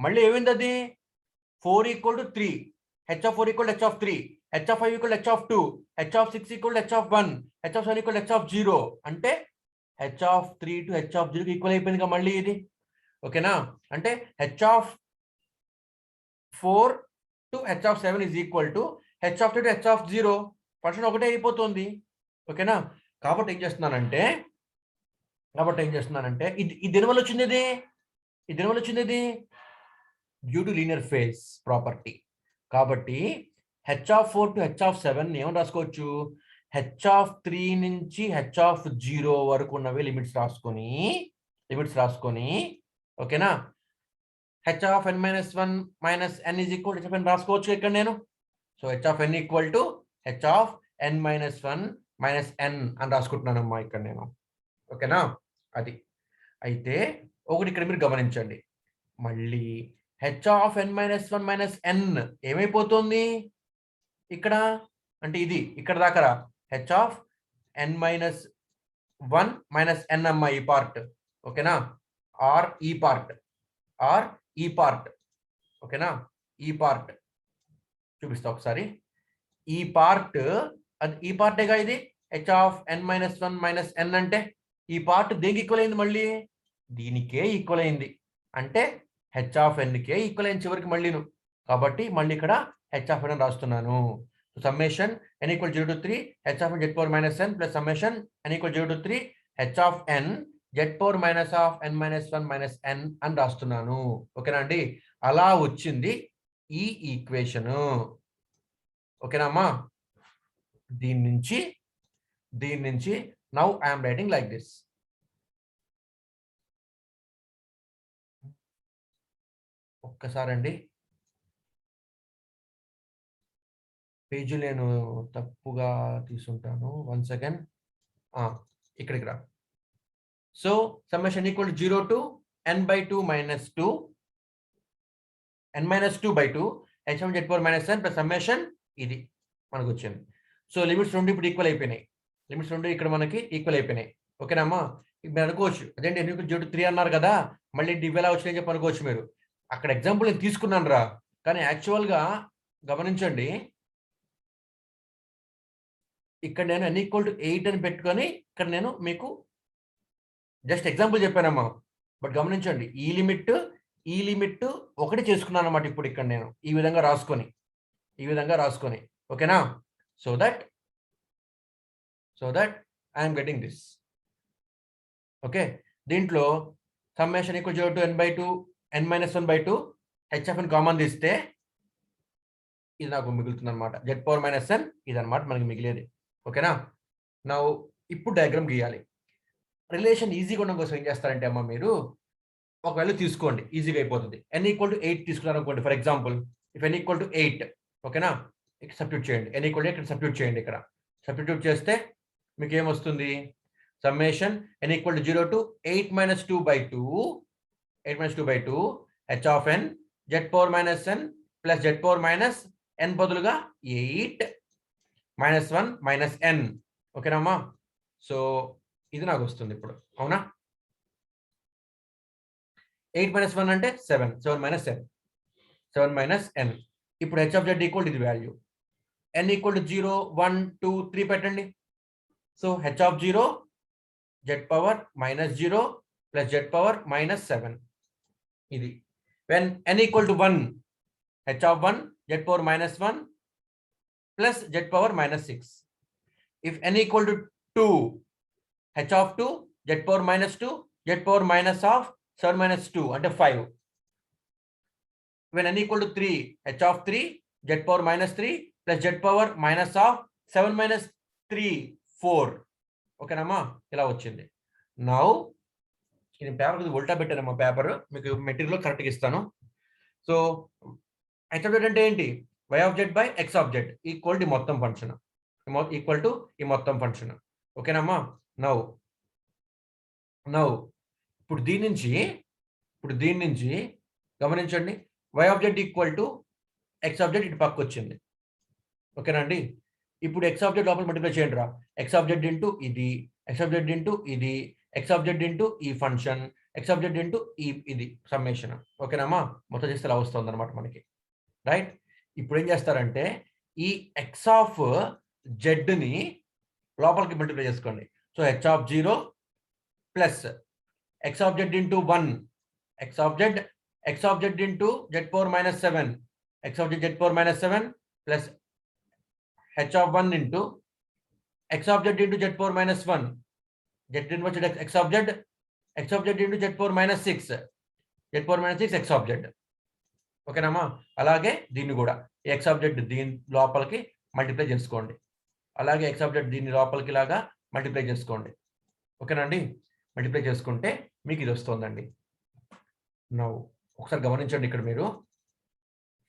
మళ్ళీ ఏమైంది అది 4 equal to 3, h of 4 equal to h of 3, h of 5 equal to h of 2, h of 6 equal to h of 1, h of 7 equal to h of 0. అంటే h of 3 to h of 0 equal అయిపోయింది కదా మళ్ళీ ఇది. ఓకేనా, అంటే h of 4 to h of 7 is equal to h of 3 to h of 0. Function ఒకటే అయిపోతుంది. ఓకేనా, కాబట్టి ఏం చేస్తున్నానంటే ఇది దేనివల్ల వచ్చింది, ఇది దేనివల్ల వచ్చింది, ఇది due to linear phase property. కాబట్టి h of 4 to h of 7 ఏమని రాసుకోవచ్చు, h ఆఫ్ 3 నుంచి h ఆఫ్ 0 వరకు ఉన్నవి లిమిట్స్ రాసుకొని ఓకేనా, h of n minus 1 minus n is equal to h of n రాసుకోవచ్చు ఇక్కడ నేను. So h of n equal to h of n minus 1 minus n అని రాసుకుంటున్నానమ్మా ఇక్కడ నేను. ఓకేనా, అది అయితే ఒకటి ఇక్కడ మీరు గమనించండి, మళ్ళీ h of n minus 1 minus n ఏమైపోతుంది ఇక్కడ అంటే ఇది ఇక్కడ దాకా h of n minus 1 minus n అమ్మా ఈ పార్ట్. ఓకేనా, ఆర్ ఈ పార్ట్ ఓకేనా, ఈ పార్ట్ చూపిస్తా ఒకసారి. ఈ పార్టేగా ఇది h of n minus 1 minus n అంటే ఈ పార్ట్ దేనికి ఈక్వల్ అయింది, మళ్ళీ దీనికే ఈక్వల్ అయింది. అంటే h of n K equal అయింది చివరికి మళ్ళీను. కాబట్టి మళ్ళీ ఇక్కడ h ఆఫ్ n రాస్తున్నాను. Summation n equal 0 to 3 h of n z power minus n plus summation n equal 0 to 3 h of n z power minus of n minus 1 minus n అని రాస్తున్నాను. ఓకేనా అండి, అలా వచ్చింది ఈ ఈక్వేషన్. ఓకేనా అమ్మా, దీని నుంచి now I'm writing like this. ఒక్కసారండి, పేజీ నేను తప్పుగా తీసుంటాను. 1 సెకండ్, ఇక్కడికి రా. So summation equal 0 to n/2 minus 2 n minus 2/2 h of z power minus n plus summation ఇది మనకు వచ్చింది. సో లిమిట్స్ 2 ఇప్పుడు ఈక్వల్ అయిపోయినాయి, లిమిట్స్ 2 ఇక్కడ మనకి ఈక్వల్ అయిపోయినాయి. ఓకేనమ్మా, మీరు అనుకోవచ్చు అదేంటి n ఈక్వల్ 0 to 3 అన్నారు కదా, మళ్ళీ డివ్ ఎలా వచ్చినాయని చెప్పి అనుకోవచ్చు మీరు. అక్కడ ఎగ్జాంపుల్ నేను తీసుకున్నాను రా, కానీ యాక్చువల్గా గమనించండి, ఇక్కడ నేను n ఈక్వల్ టు 8 అని పెట్టుకొని ఇక్కడ నేను మీకు జస్ట్ ఎగ్జాంపుల్ చెప్పానమ్మా. బట్ గమనించండి, ఈ లిమిట్ ఒకటి చేసుకున్నాను అన్నమాట. ఇప్పుడు ఇక్కడ నేను ఈ విధంగా రాసుకొని ఓకేనా, so that I'm getting this. Okay, దీంట్లో summation equal 0 to n/2 n minus 1/2 h of n common తీస్తే ఇది నాకు మిగులుతుంది అనమాట, z పవర్ మైనస్ n ఇదన్నమాట మనకి మిగిలేది. ఓకేనా, నా ఇప్పుడు డయాగ్రామ్ గీయాలి. రిలేషన్ ఈజీగా ఉండడం కోసం ఏం చేస్తారంటే అమ్మ, మీరు ఒక వాల్యూ తీసుకోండి, ఈజీగా అయిపోతుంది. n ఈక్వల్ టు 8 తీసుకున్నారు అనుకోండి for example. If n equal to 8 ఓకేనా, ఇక్కడ సబ్స్టిట్యూట్ చేయండి, n ఈక్వల్ టు ఇక్కడ సబ్స్టిట్యూట్ చేయండి. ఇక్కడ సబ్స్టిట్యూట్ చేస్తే మీకు ఏమొస్తుంది, summation n equal to 0 to 8 minus 2/2 h of n z power minus n plus z power minus n బదులుగా 8 మైనస్ 1 మైనస్ n. ఓకేనమ్మా, సో ఇది నాకు వస్తుంది ఇప్పుడు. అవునా, 8 మైనస్ 1 అంటే 7 మైనస్ n. ఇప్పుడు h of z equal to ఇది వాల్యూ, n ఈక్వల్ టు 0 1 2 3 పెట్టండి. So h of 0 z power minus 0 plus z power minus 7 ఇది. When n equal to 1 h of 1 z power minus 1 plus z power minus 6. If n equal to 2 h of 2 z power minus 2 z power minus of 7 minus 2 అంటే 5. when n equal to 3 h of 3 z power minus 3 plus z power minus of 7 minus 3 4. ఓకేనమ్మా, ఇలా వచ్చింది. Now నేను paper కొద్దిగా ఉల్టా పెట్టానమ్మా, paper మీకు material కరెక్ట్గా ఇస్తాను. సో h ఆఫ్ z అంటే ఏంటి, y of z by x of z equal to మొత్తం ఫంక్షన్, ఈక్వల్ టు ఈ మొత్తం ఫంక్షన్. ఓకేనమ్మా, నౌ ఇప్పుడు దీని నుంచి గమనించండి, y of z equal to x of z ఇటు పక్క వచ్చింది. ఓకేనా అండి, ఇప్పుడు x ఆఫ్ z లోపల మల్టిప్లై చేయండి రా, x ఆఫ్ z ఇంటూ ఇది, x ఆఫ్ z ఇంటూ ఇది, ఎక్స్ ఆఫ్ జెడ్ ఇంటూ ఈ function, X of Z into ఇది సమ్మేషన్. ఓకేనమ్మా, మొత్తం చేస్తే ఇలా వస్తుంది అనమాట మనకి, రైట్. ఇప్పుడు ఏం చేస్తారంటే ఈ ఎక్స్ ఆఫ్ జెడ్ని లోపలికి మల్టిప్లై చేసుకోండి. So H of 0 plus X of Z into 1, X of Z into Z power minus 7, X of Z power minus 7 plus H of 1 into X of Z into Z power minus 1, Z inverse X of Z into Z power minus 6, Z power minus 6 X of Z. ఓకేనమ్మా, అలాగే దీన్ని కూడా X of Z దీని లోపలికి multiply చేసుకోండి, అలాగే X of Z దీని లోపలికి లాగా మల్టిప్లై చేసుకోండి. ఓకేనండి, మల్టిప్లై చేసుకుంటే మీకు ఇది వస్తుందండి. నౌ ఒకసారి గమనించండి ఇక్కడ మీరు,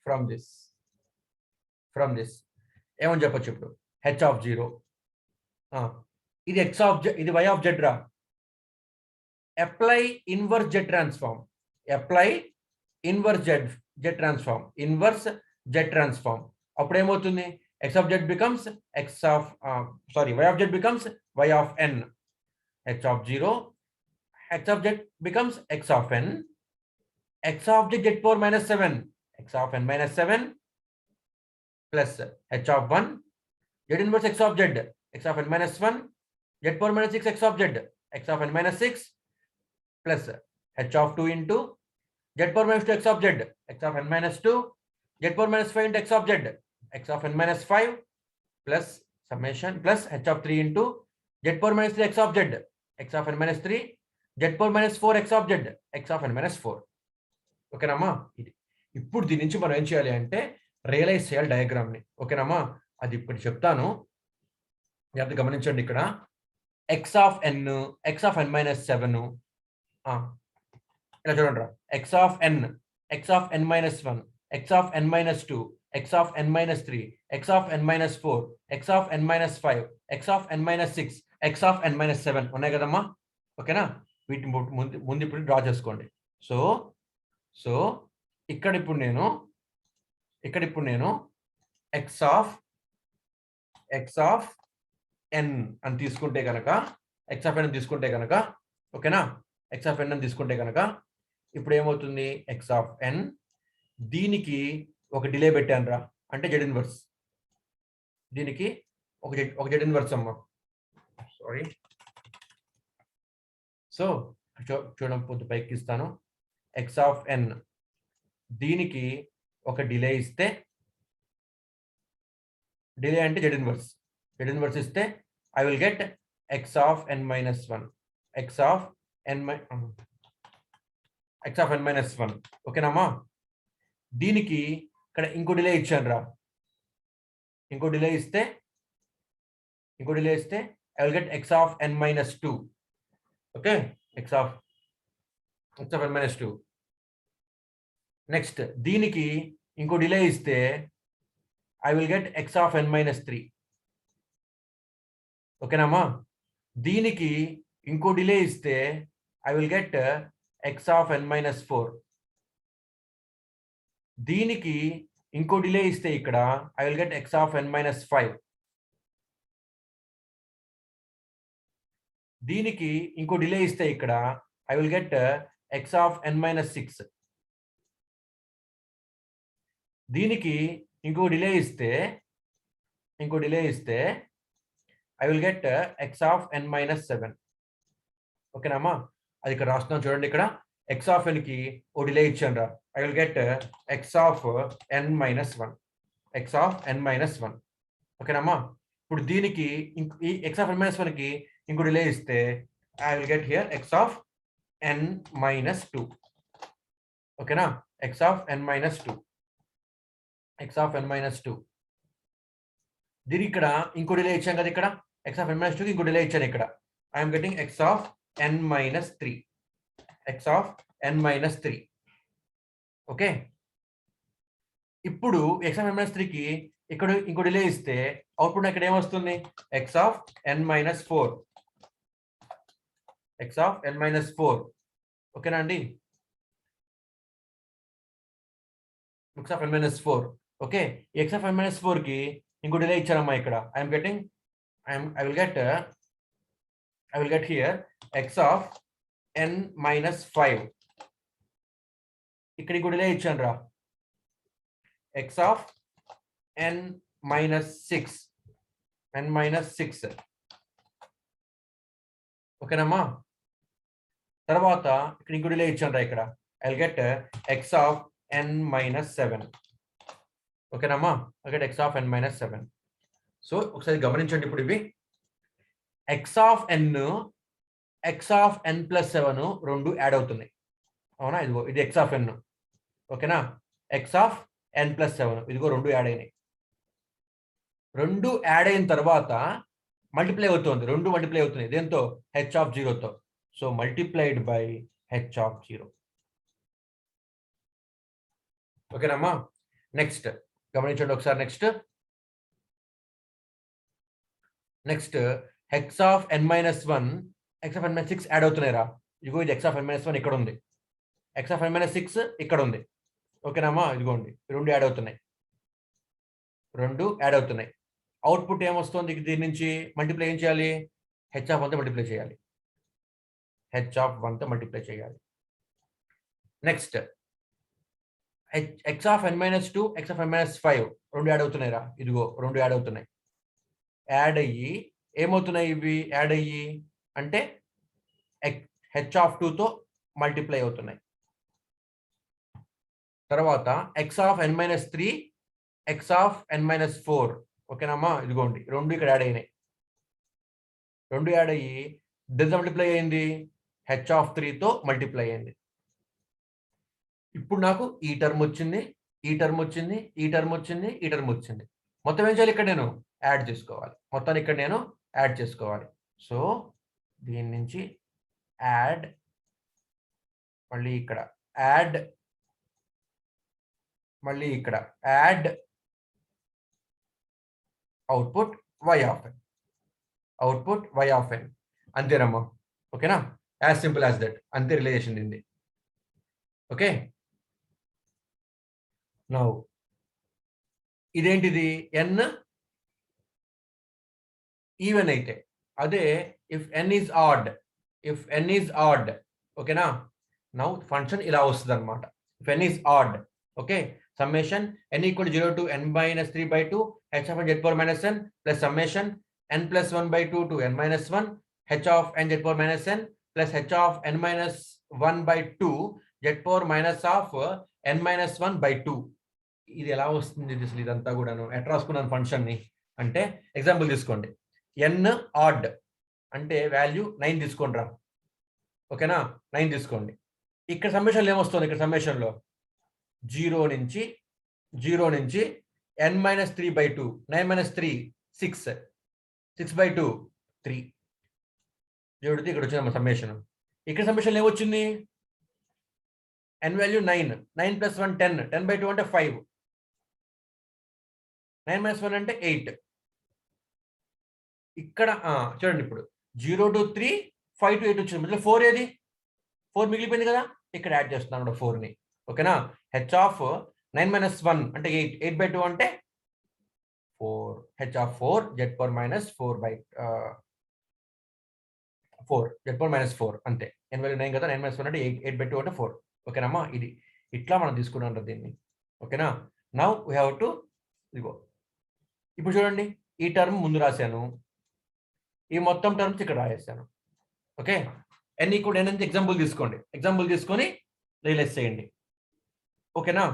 ఫ్రమ్ దిస్ ఏమని చెప్పొచ్చు ఇప్పుడు, హెచ్ ఆఫ్ 0 ఇది ఎక్స్ ఆఫ్ జెడ్, ఇది వై ఆఫ్ జెడ్ రా, apply inverse Z transform, inverse Z transform. అప్పుడు ఏమవుతుంది, x of z becomes y of z becomes y of n, h of 0, x of z becomes x of n, x of z power minus 7, x of n minus 7 plus h of 1, z inverse x of n minus 1, z power minus 6 x of n minus 6 plus h of 2 into z power minus 2 x of n minus 2, z power minus 5 into x of n minus 5 plus summation plus h of 3 into z power minus 3 x of n minus 3, z power minus 4 x of n minus 4. ఓకేనమ్మా, ఇది ఇప్పుడు దీని నుంచి మనం ఏం చేయాలి అంటే realise చేయాలి డయాగ్రామ్ని. ఓకేనమ్మా, అది ఇప్పుడు చెప్తాను, జాగ్రత్తగా గమనించండి. ఇక్కడ x of n minus 7, ఇలా చూడండి రా, x of n minus 1, x of n minus 2, x of n minus 3, x of n minus 4, x of n minus 5, x of n minus 6, x of n minus 7 ఉన్నాయి కదమ్మా. ఓకేనా, వీటిని ముందు ఇప్పుడు draw చేసుకోండి. సో ఇక్కడ ఇప్పుడు నేను x of n అని తీసుకుంటే కనుక, ఓకేనా, x of n అని తీసుకుంటే కనుక ఇప్పుడు ఏమవుతుంది, x of n దీనికి ఒక డిలే పెట్టాను రా, అంటే జెడ్ ఇన్వర్స్, దీనికి ఒక జెడ్ ఇన్వర్స్ అమ్మా, సారీ. సో చూడకపోతే పైకి ఇస్తాను, ఎక్స్ ఆఫ్ ఎన్ దీనికి ఒక డిలే ఇస్తే, డిలే అంటే జెడ్ ఇన్వర్స్ ఇస్తే I will get X of N minus 1, X of N minus 1. ఓకేనమ్మా, దీనికి ఇక్కడ ఇంకో డిలే ఇచ్చాను రా, ఇంకో డిలే ఇస్తే I will get X of N minus 2. Okay, X of N minus 2. Next దీనికి ఇంకో డిలే ఇస్తే I will get X of N minus 3. ఓకేనమ్మా, దీనికి ఇంకో డిలే ఇస్తే I will get X of N minus 4. దీనికి ఇంకో డిలే ఇస్తే ఇక్కడ I will get X of N minus 5. దీనికి ఇంకో డిలే ఇస్తే ఇక్కడ I will get X of N minus 6. దీనికి ఇంకో డిలే ఇస్తే I will get X of N minus 7. ఓకేనమ్మా, అది ఇక్కడ రాస్తున్నాం చూడండి. ఇక్కడ ఎక్స్ ఆఫ్ ఎన్ కి ఓ డిలే ఇచ్చాను రా, I will get X of N minus 1, X of N minus 1. ఓకేనమ్మా, ఇప్పుడు దీనికి ఈ ఎక్స్ ఆఫ్ ఎన్ మైనస్ 1 కి ఇంకో డిలే ఇస్తే I will get here X of N minus 2. ఓకేనా, X of N minus 2, X of N minus 2. దీనికి ఇక్కడ ఇంకో డిలే ఇచ్చాం కదా, ఇక్కడ ఎక్స్ ఆఫ్ ఎన్ మైనస్ 2 కి ఇంకో డిలే ఇచ్చాను, ఇక్కడ I'm getting X of N minus 3, X of N minus 3. Okay, ఇప్పుడు ఎక్స్ ఆఫ్ ఎన్ మైనస్ 3 కి ఇక్కడ ఇంకో డిలే ఇస్తే అవుట్పుట్ ఇక్కడ ఏమొస్తుంది, X of N minus 4, X of N minus 4. ఓకేనా అండి, X of N minus 4. Okay, X of N minus 4 కి ఇంకో డిలే ఇచ్చారమ్మా, ఇక్కడ I will get I will get here x of n minus 5. ఇక్కడికి కూడా ఇచ్చాను రా, x of n minus 6, n minus 6. ఓకేనమ్మా. తర్వాత ఇక్కడ ఇంకోటి ఇచ్చాను రా, ఇక్కడ I will get x of n minus 7. ఓకేనమ్మా, I get x of n minus 7. So ఒకసారి గమనించండి, ఇప్పుడు ఇవి x of n, x of n plus 7 రెండు యాడ్ అవుతున్నాయి. అవునా, ఇదిగో ఇది x of n. ఓకేనా, x of n plus 7 ఇదిగో రెండు యాడ్ అయినాయి. రెండు యాడ్ అయిన తర్వాత మల్టిప్లై అవుతుంది, రెండు మల్టిప్లై అవుతున్నాయి దేంతో, h of 0తో. So multiplied by h of 0. ఓకేనమ్మా. నెక్స్ట్ గమనించండి ఒకసారి. Next x of n minus 1, x of n minus 6 add అవుతున్నాయి రా. ఇదిగో ఇది x of n minus 1 ఇక్కడ ఉంది, x of n minus 6 ఇక్కడ ఉంది. ఓకేనమ్మా, ఇదిగోండి రెండు యాడ్ అవుతున్నాయి, రెండు యాడ్ అవుతున్నాయి. అవుట్పుట్ ఏమొస్తుంది దీని నుంచి, మల్టిప్లై ఏం చేయాలి, h of 1తో మల్టిప్లై చేయాలి, h of 1తో మల్టిప్లై చేయాలి. Next x of n minus 2, x of n minus 5 రెండు యాడ్ అవుతున్నాయి రా. ఇదిగో రెండు యాడ్ అవుతున్నాయి. యాడ్ అయ్యి ఏమవుతున్నాయి, ఇవి యాడ్ అయ్యి అంటే h of 2తో మల్టిప్లై అవుతున్నాయి. తర్వాత x of n minus 3, x of n minus 4. ఓకేనమ్మా, ఇదిగోండి రెండు ఇక్కడ యాడ్ అయినాయి. రెండు యాడ్ అయ్యి దేంతో మల్టిప్లై అయింది, h of 3తో మల్టిప్లై అయింది. ఇప్పుడు నాకు ఈ టర్మ్ వచ్చింది, ఈ టర్మ్ వచ్చింది, ఈ టర్మ్ వచ్చింది, ఈ టర్మ్ వచ్చింది. మొత్తం ఏం చేయాలి, ఇక్కడ నేను యాడ్ చేసుకోవాలి, మొత్తాన్ని ఇక్కడ నేను యాడ్ చేసుకోవాలి. సో దీని నుంచి యాడ్, మళ్ళీ ఇక్కడ యాడ్, మళ్ళీ ఇక్కడ add, output y of n, output y of n. అంతేనమ్మా. ఓకేనా, యాజ్ సింపుల్ యాజ్ దట్. అంతే రిలేషన్ దీన్ని. ఓకే, నౌ ఇదేంటిది, n ఈవెన్ అయితే, అదే if n is odd, if n is odd. ఓకేనా, నౌ ఫంక్షన్ ఇలా వస్తుంది అనమాట. If n is odd, okay, summation n equal to 0 to n minus 3 by 2 h of n z power minus n plus summation n plus 1 by 2 to n minus 1 h of n z power minus n plus h of n minus 1 by 2 z power minus of n minus 1 by 2. ఇది ఎలా వస్తుంది అసలు, ఇదంతా కూడాను ఎట్లా రాసుకున్నాను function ని అంటే, ఎగ్జాంపుల్ తీసుకోండి, n ఆడ్ అంటే వాల్యూ 9 తీసుకోండి రా. ఓకేనా, 9 తీసుకోండి. ఇక్కడ సమ్మేషన్లో ఏమొస్తుంది, ఇక్కడ సమ్మేషన్లో 0 నుంచి n minus 3 by 2, 9 minus 3 6, 6 by 2 3. చూడండి ఇక్కడ వచ్చిందమ్మా సమ్మేషన్. ఇక్కడ సమ్మేషన్ ఏమొచ్చింది, n వాల్యూ 9, 9 plus 1 10, 10 by 2 అంటే 5, 9 minus 1 అంటే 8. ఇక్కడ చూడండి ఇప్పుడు 0 to 3, 5 to 8 వచ్చింది, మధ్యలో 4 ఏది, 4 మిగిలిపోయింది కదా, ఇక్కడ యాడ్ చేస్తున్నాను 4ని. ఓకేనా, h of 9 minus 1 అంటే 8, 8 by 2 అంటే 4, h of 4 z power minus 4 by 4, z power minus 4 అంతే. n వాల్యూ 9 కదా, 9 minus 1 అంటే 8 by 2 అంటే 4. ఓకేనమ్మా, ఇది ఇట్లా మనం తీసుకున్నాం దీన్ని. ఓకేనా, నౌ వీ హ్యావ్ టు ఇదిగో ఇప్పుడు చూడండి, ఈ టర్మ్ ముందు రాశాను, ఈ మొత్తం టర్మ్స్ ఇక్కడ రాసేసాను. ఓకే, n ఈక్వల్ n అంటే ఎగ్జాంపుల్ తీసుకోండి, ఎగ్జాంపుల్ తీసుకొని రియలైజ్ చేయండి. ఓకేనా,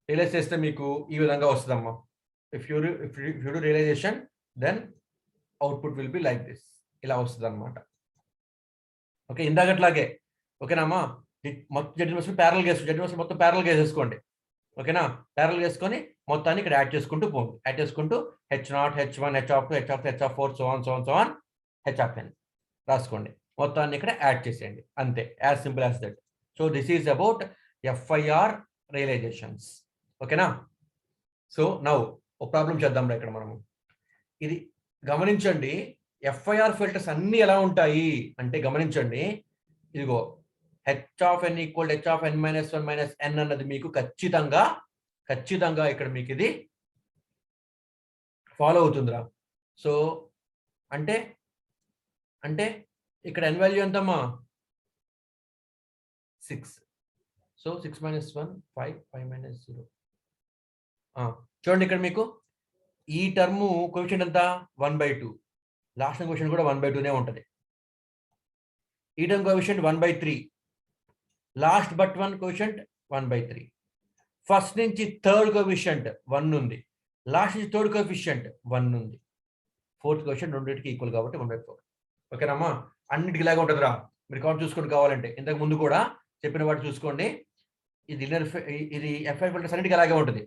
రియలైజ్ చేస్తే మీకు ఈ విధంగా వస్తుందమ్మా. If you do realization then output will be like this, ఇలా వస్తుంది అనమాట. ఓకే, ఇందాకట్లాగే. ఓకేనామ్మా, మొత్తం ప్యారల్ మొత్తం ప్యారల్ వేసేసుకోండి. ఓకేనా, ప్యారల్ చేసుకొని మొత్తాన్ని ఇక్కడ యాడ్ చేసుకుంటూ పోండి, యాడ్ చేసుకుంటూ h0, h1, h2, h3, h4 so on h of n రాసుకోండి, మొత్తాన్ని ఇక్కడ యాడ్ చేసేయండి, అంతే. As simple as that. So this is about FIR realisations. ఓకేనా, సో నౌ ఒక ప్రాబ్లం చేద్దాం ఇక్కడ మనము. ఇది గమనించండి, FIR ఫిల్టర్స్ అన్ని ఎలా ఉంటాయి అంటే గమనించండి, ఇదిగో h of n equal h of n minus 1 minus n అన్నది మీకు ఖచ్చితంగా ఇక్కడ మీకు ఇది ఫాలో అవుతుందిరా. సో అంటే ఇక్కడ n వాల్యూ ఎంతమ్మా 6. సో 6 - 1 5 5 - 0. చూడండి ఇక్కడ మీకు ఈ టర్మ్ కోఎఫిషియంట్ ఎంత 1/2. లాస్ట్ కోఎఫిషియంట్ కూడా 1/2నే ఉంటుంది. ఈ term coefficient 1/3. Last but 1 coefficient 1/3. First నుంచి థర్డ్ కోఎఫిషియంట్ 1 ఉంది. లాస్ట్ నుంచి థర్డ్ కోఎఫిషియంట్ 1 ఉంది. ఫోర్త్ కోఎఫిషియంట్ రెండింటికి ఈక్వల్ కాబట్టి 1/4. ఓకేనమ్మా, అన్నిటికి ఇలాగే ఉంటుందిరా. మీరు కౌంట్ చూసుకొని కావాలంటే ఇంతకు ముందు కూడా చెప్పిన వాటి చూసుకోండి. ఇది FI ఫిల్టర్స్ అన్నిటికీ అలాగే ఉంటుంది.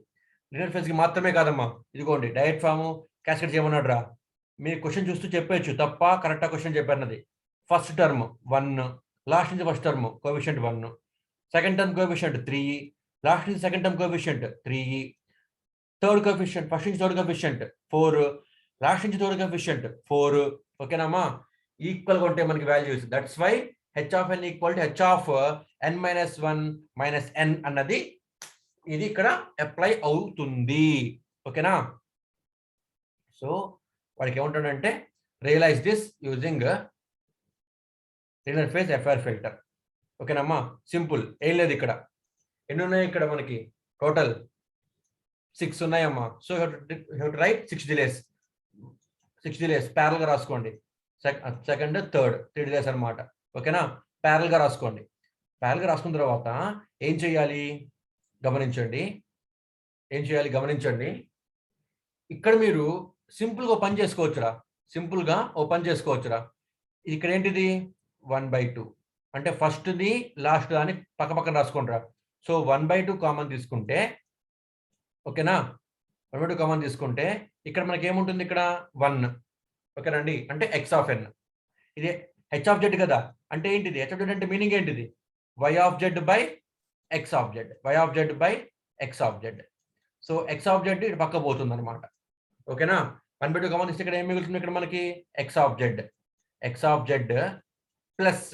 లినియర్ ఫేజ్ కి మాత్రమే కాదమ్మా. ఇదిగోండి డైరెక్ట్ ఫామ్ క్యాస్కేడ్ చేయమన్నాడు రా. మీరు క్వశ్చన్ చూస్తూ చెప్పచ్చు తప్ప కరెక్టా క్వశ్చన్ చెప్పన్నది. ఫస్ట్ టర్మ్ 1, లాస్ట్ నుంచి first term coefficient 1, second term coefficient 3, last నుంచి second term coefficient 3, third coefficient first నుంచి థర్డ్ కోఎఫిషియంట్ 4, లాస్ట్ నుంచి థర్డ్ కోఎఫిషియంట్ 4. ఓకేనమ్మా, ఈక్వల్ గా ఉంటాయి మనకి values. That's why h of n equal to h of n - 1 - n అన్నది ఇది ఇక్కడ అప్లై అవుతుంది. ఓకేనా, సో వాడికి ఏమంటాడంటే realize this using linear phase FIR filter. ఓకేనమ్మా, సింపుల్, ఏం లేదు. ఇక్కడ ఎన్ని ఉన్నాయి? ఇక్కడ మనకి టోటల్ 6 ఉన్నాయమ్మా. సో రైట్ 6 డిలేస్ ప్యారల్ గా రాసుకోండి. సెకండ్ థర్డ్ 3 డిలేస్ అనమాట. ఓకేనా, ప్యారల్ గా రాసుకోండి. ప్యారల్ గా రాసుకున్న తర్వాత ఏం చేయాలి గమనించండి. ఇక్కడ మీరు సింపుల్ గా ఓపెన్ చేసుకోవచ్చురా. ఇక్కడ ఏంటిది 1/2 అంటే ఫస్ట్ ది లాస్ట్ దాన్ని పక్క పక్కన రాసుకోండిరా. సో 1/2 కామన్ తీసుకుంటే, ఓకేనా, 1/2 కామన్ తీసుకుంటే ఇక్కడ మనకి ఏముంటుంది? ఇక్కడ 1. ఓకేనండి, అంటే x of n. ఇది h of z కదా. అంటే ఏంటిది? h of z అంటే మీనింగ్ ఏంటిది? y of z by x of z. So x of z ఇటు పక్క పోతుంది అనమాట. ఓకేనా, 1/2 కామన్ ఇస్తే ఇక్కడ ఏం మిగులుతుంది? ఇక్కడ మనకి x of z ప్లస్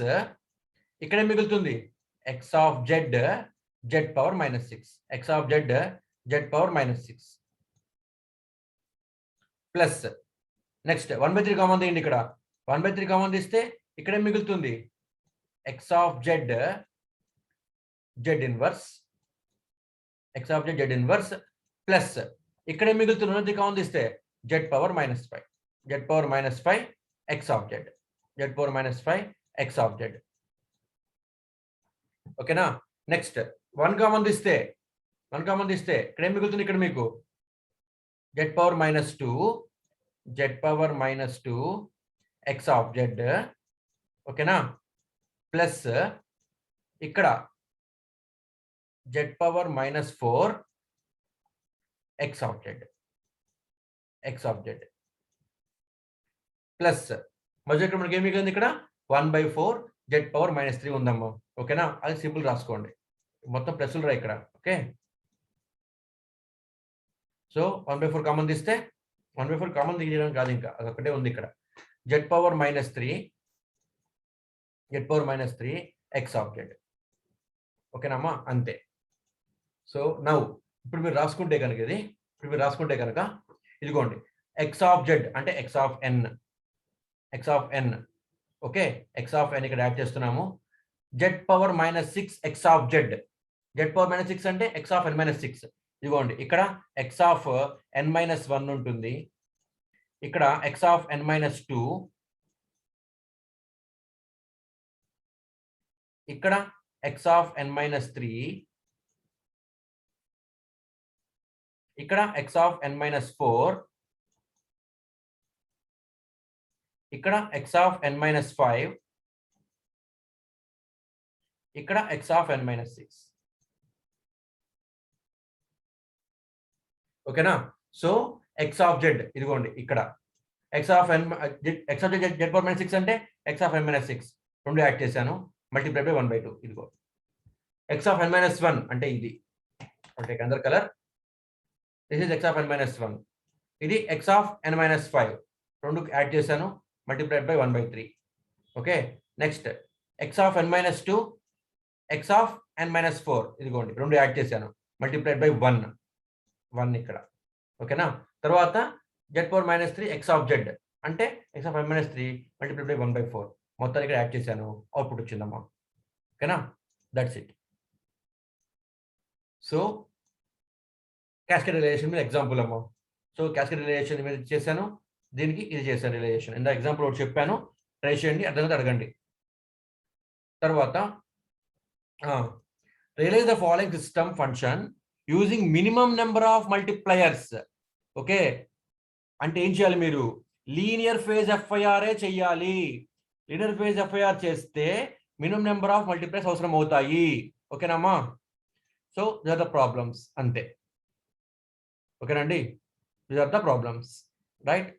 ఇక్కడ ఏం మిగులుతుంది? x of z power -6 plus next 1/3 common తీయండి. ఇక్కడ 1/3 కామన్ తీస్తే ఇక్కడ ఏం మిగులుతుంది? x of z inverse plus ఇక్కడ ఏం మిగులుతుంది? 1/3 కామన్ తీస్తే z power -5 x of z. ఓకేనా, నెక్స్ట్ 1 కామన్ తీస్తే ఇక్కడ ఏం మిగులుతుంది? ఇక్కడ మీకు z power -2 x of z. ఓకేనా, ప్లస్ ఇక్కడ z power -4 x of z plus మధ్య ఇక్కడ మనకి ఏమి మిగిలింది? ఇక్కడ 1/4 z power -3 ఉందమ్మా. ఓకేనా, అది సింపుల్ రాసుకోండి. మొత్తం ప్లస్లు రా ఇక్కడ. ఓకే, సో 1/4 కామన్ తీస్తే 1/4 కామన్ తీయడం కాదు, ఇంకా అదొకటే ఉంది ఇక్కడ. z power -3 x of z. ఓకేనమ్మా, అంతే. సో నౌ ఇప్పుడు మీరు రాసుకుంటే కనుక ఇదిగోండి x of z అంటే x of n. Okay, x of n ఇక్కడ యాడ్ చేస్తున్నాము. z power -6 x of z. z power -6 అంటే x of n - 6. ఇదిగోండి ఇక్కడ x of n - 1 ఉంటుంది. ఇక్కడ x of n - 2, ఇక్కడ x of n - 3, ఇక్కడ x of n - 4, ఇక్కడ x of n - 5, ఇక్కడ x of n - 6. ఓకేనా, సో x of z ఇదిగోండి ఇక్కడ x of z z power -6 అంటే x of n - 6 రెండు యాడ్ చేశాను. Multiply by 1/2. ఇదిగో x of n - 1 అంటే ఇది. Take another colour. This is x of n - 1. ఇది x of n - 5 రెండు యాడ్ చేశాను. Multiplied by 1/3. Okay, next x of n - 2, x of n - 4 ఇదిగోండి రెండు యాడ్ చేశాను. మల్టిప్లైడ్ బై 1 ఇక్కడ. ఓకేనా, తర్వాత z power -3 x of z అంటే x of n - 3 multiplied by 1/4. మొత్తాన్ని ఇక్కడ యాడ్ చేశాను, అవుట్పుట్ వచ్చిందమ్మా. ఓకేనా, that's it. So cascade relation మీద ఎగ్జాంపుల్ అమ్మా. సో క్యాస్కేడ్ రిలేషన్ మీద చేశాను, దీనికి ఇది చేశాను రిలేషన్. ఇందా ఎగ్జాంపుల్ ఒకటి చెప్పాను, ట్రై చేయండి, అర్థమైతే అడగండి. తర్వాత realize the following system function using minimum number of multipliers. Okay, అంటే ఏం చేయాలి మీరు? లీనియర్ ఫేజ్ ఎఫ్ఐఆర్ చెయ్యాలి. లీనియర్ ఫేజ్ ఎఫ్ఐఆర్ చేస్తే మినిమం నెంబర్ ఆఫ్ మల్టిప్లయర్స్ అవసరం అవుతాయి. ఓకేనమ్మా? So these are the problems, అంతే. ఓకేనండి, these are the problems, right?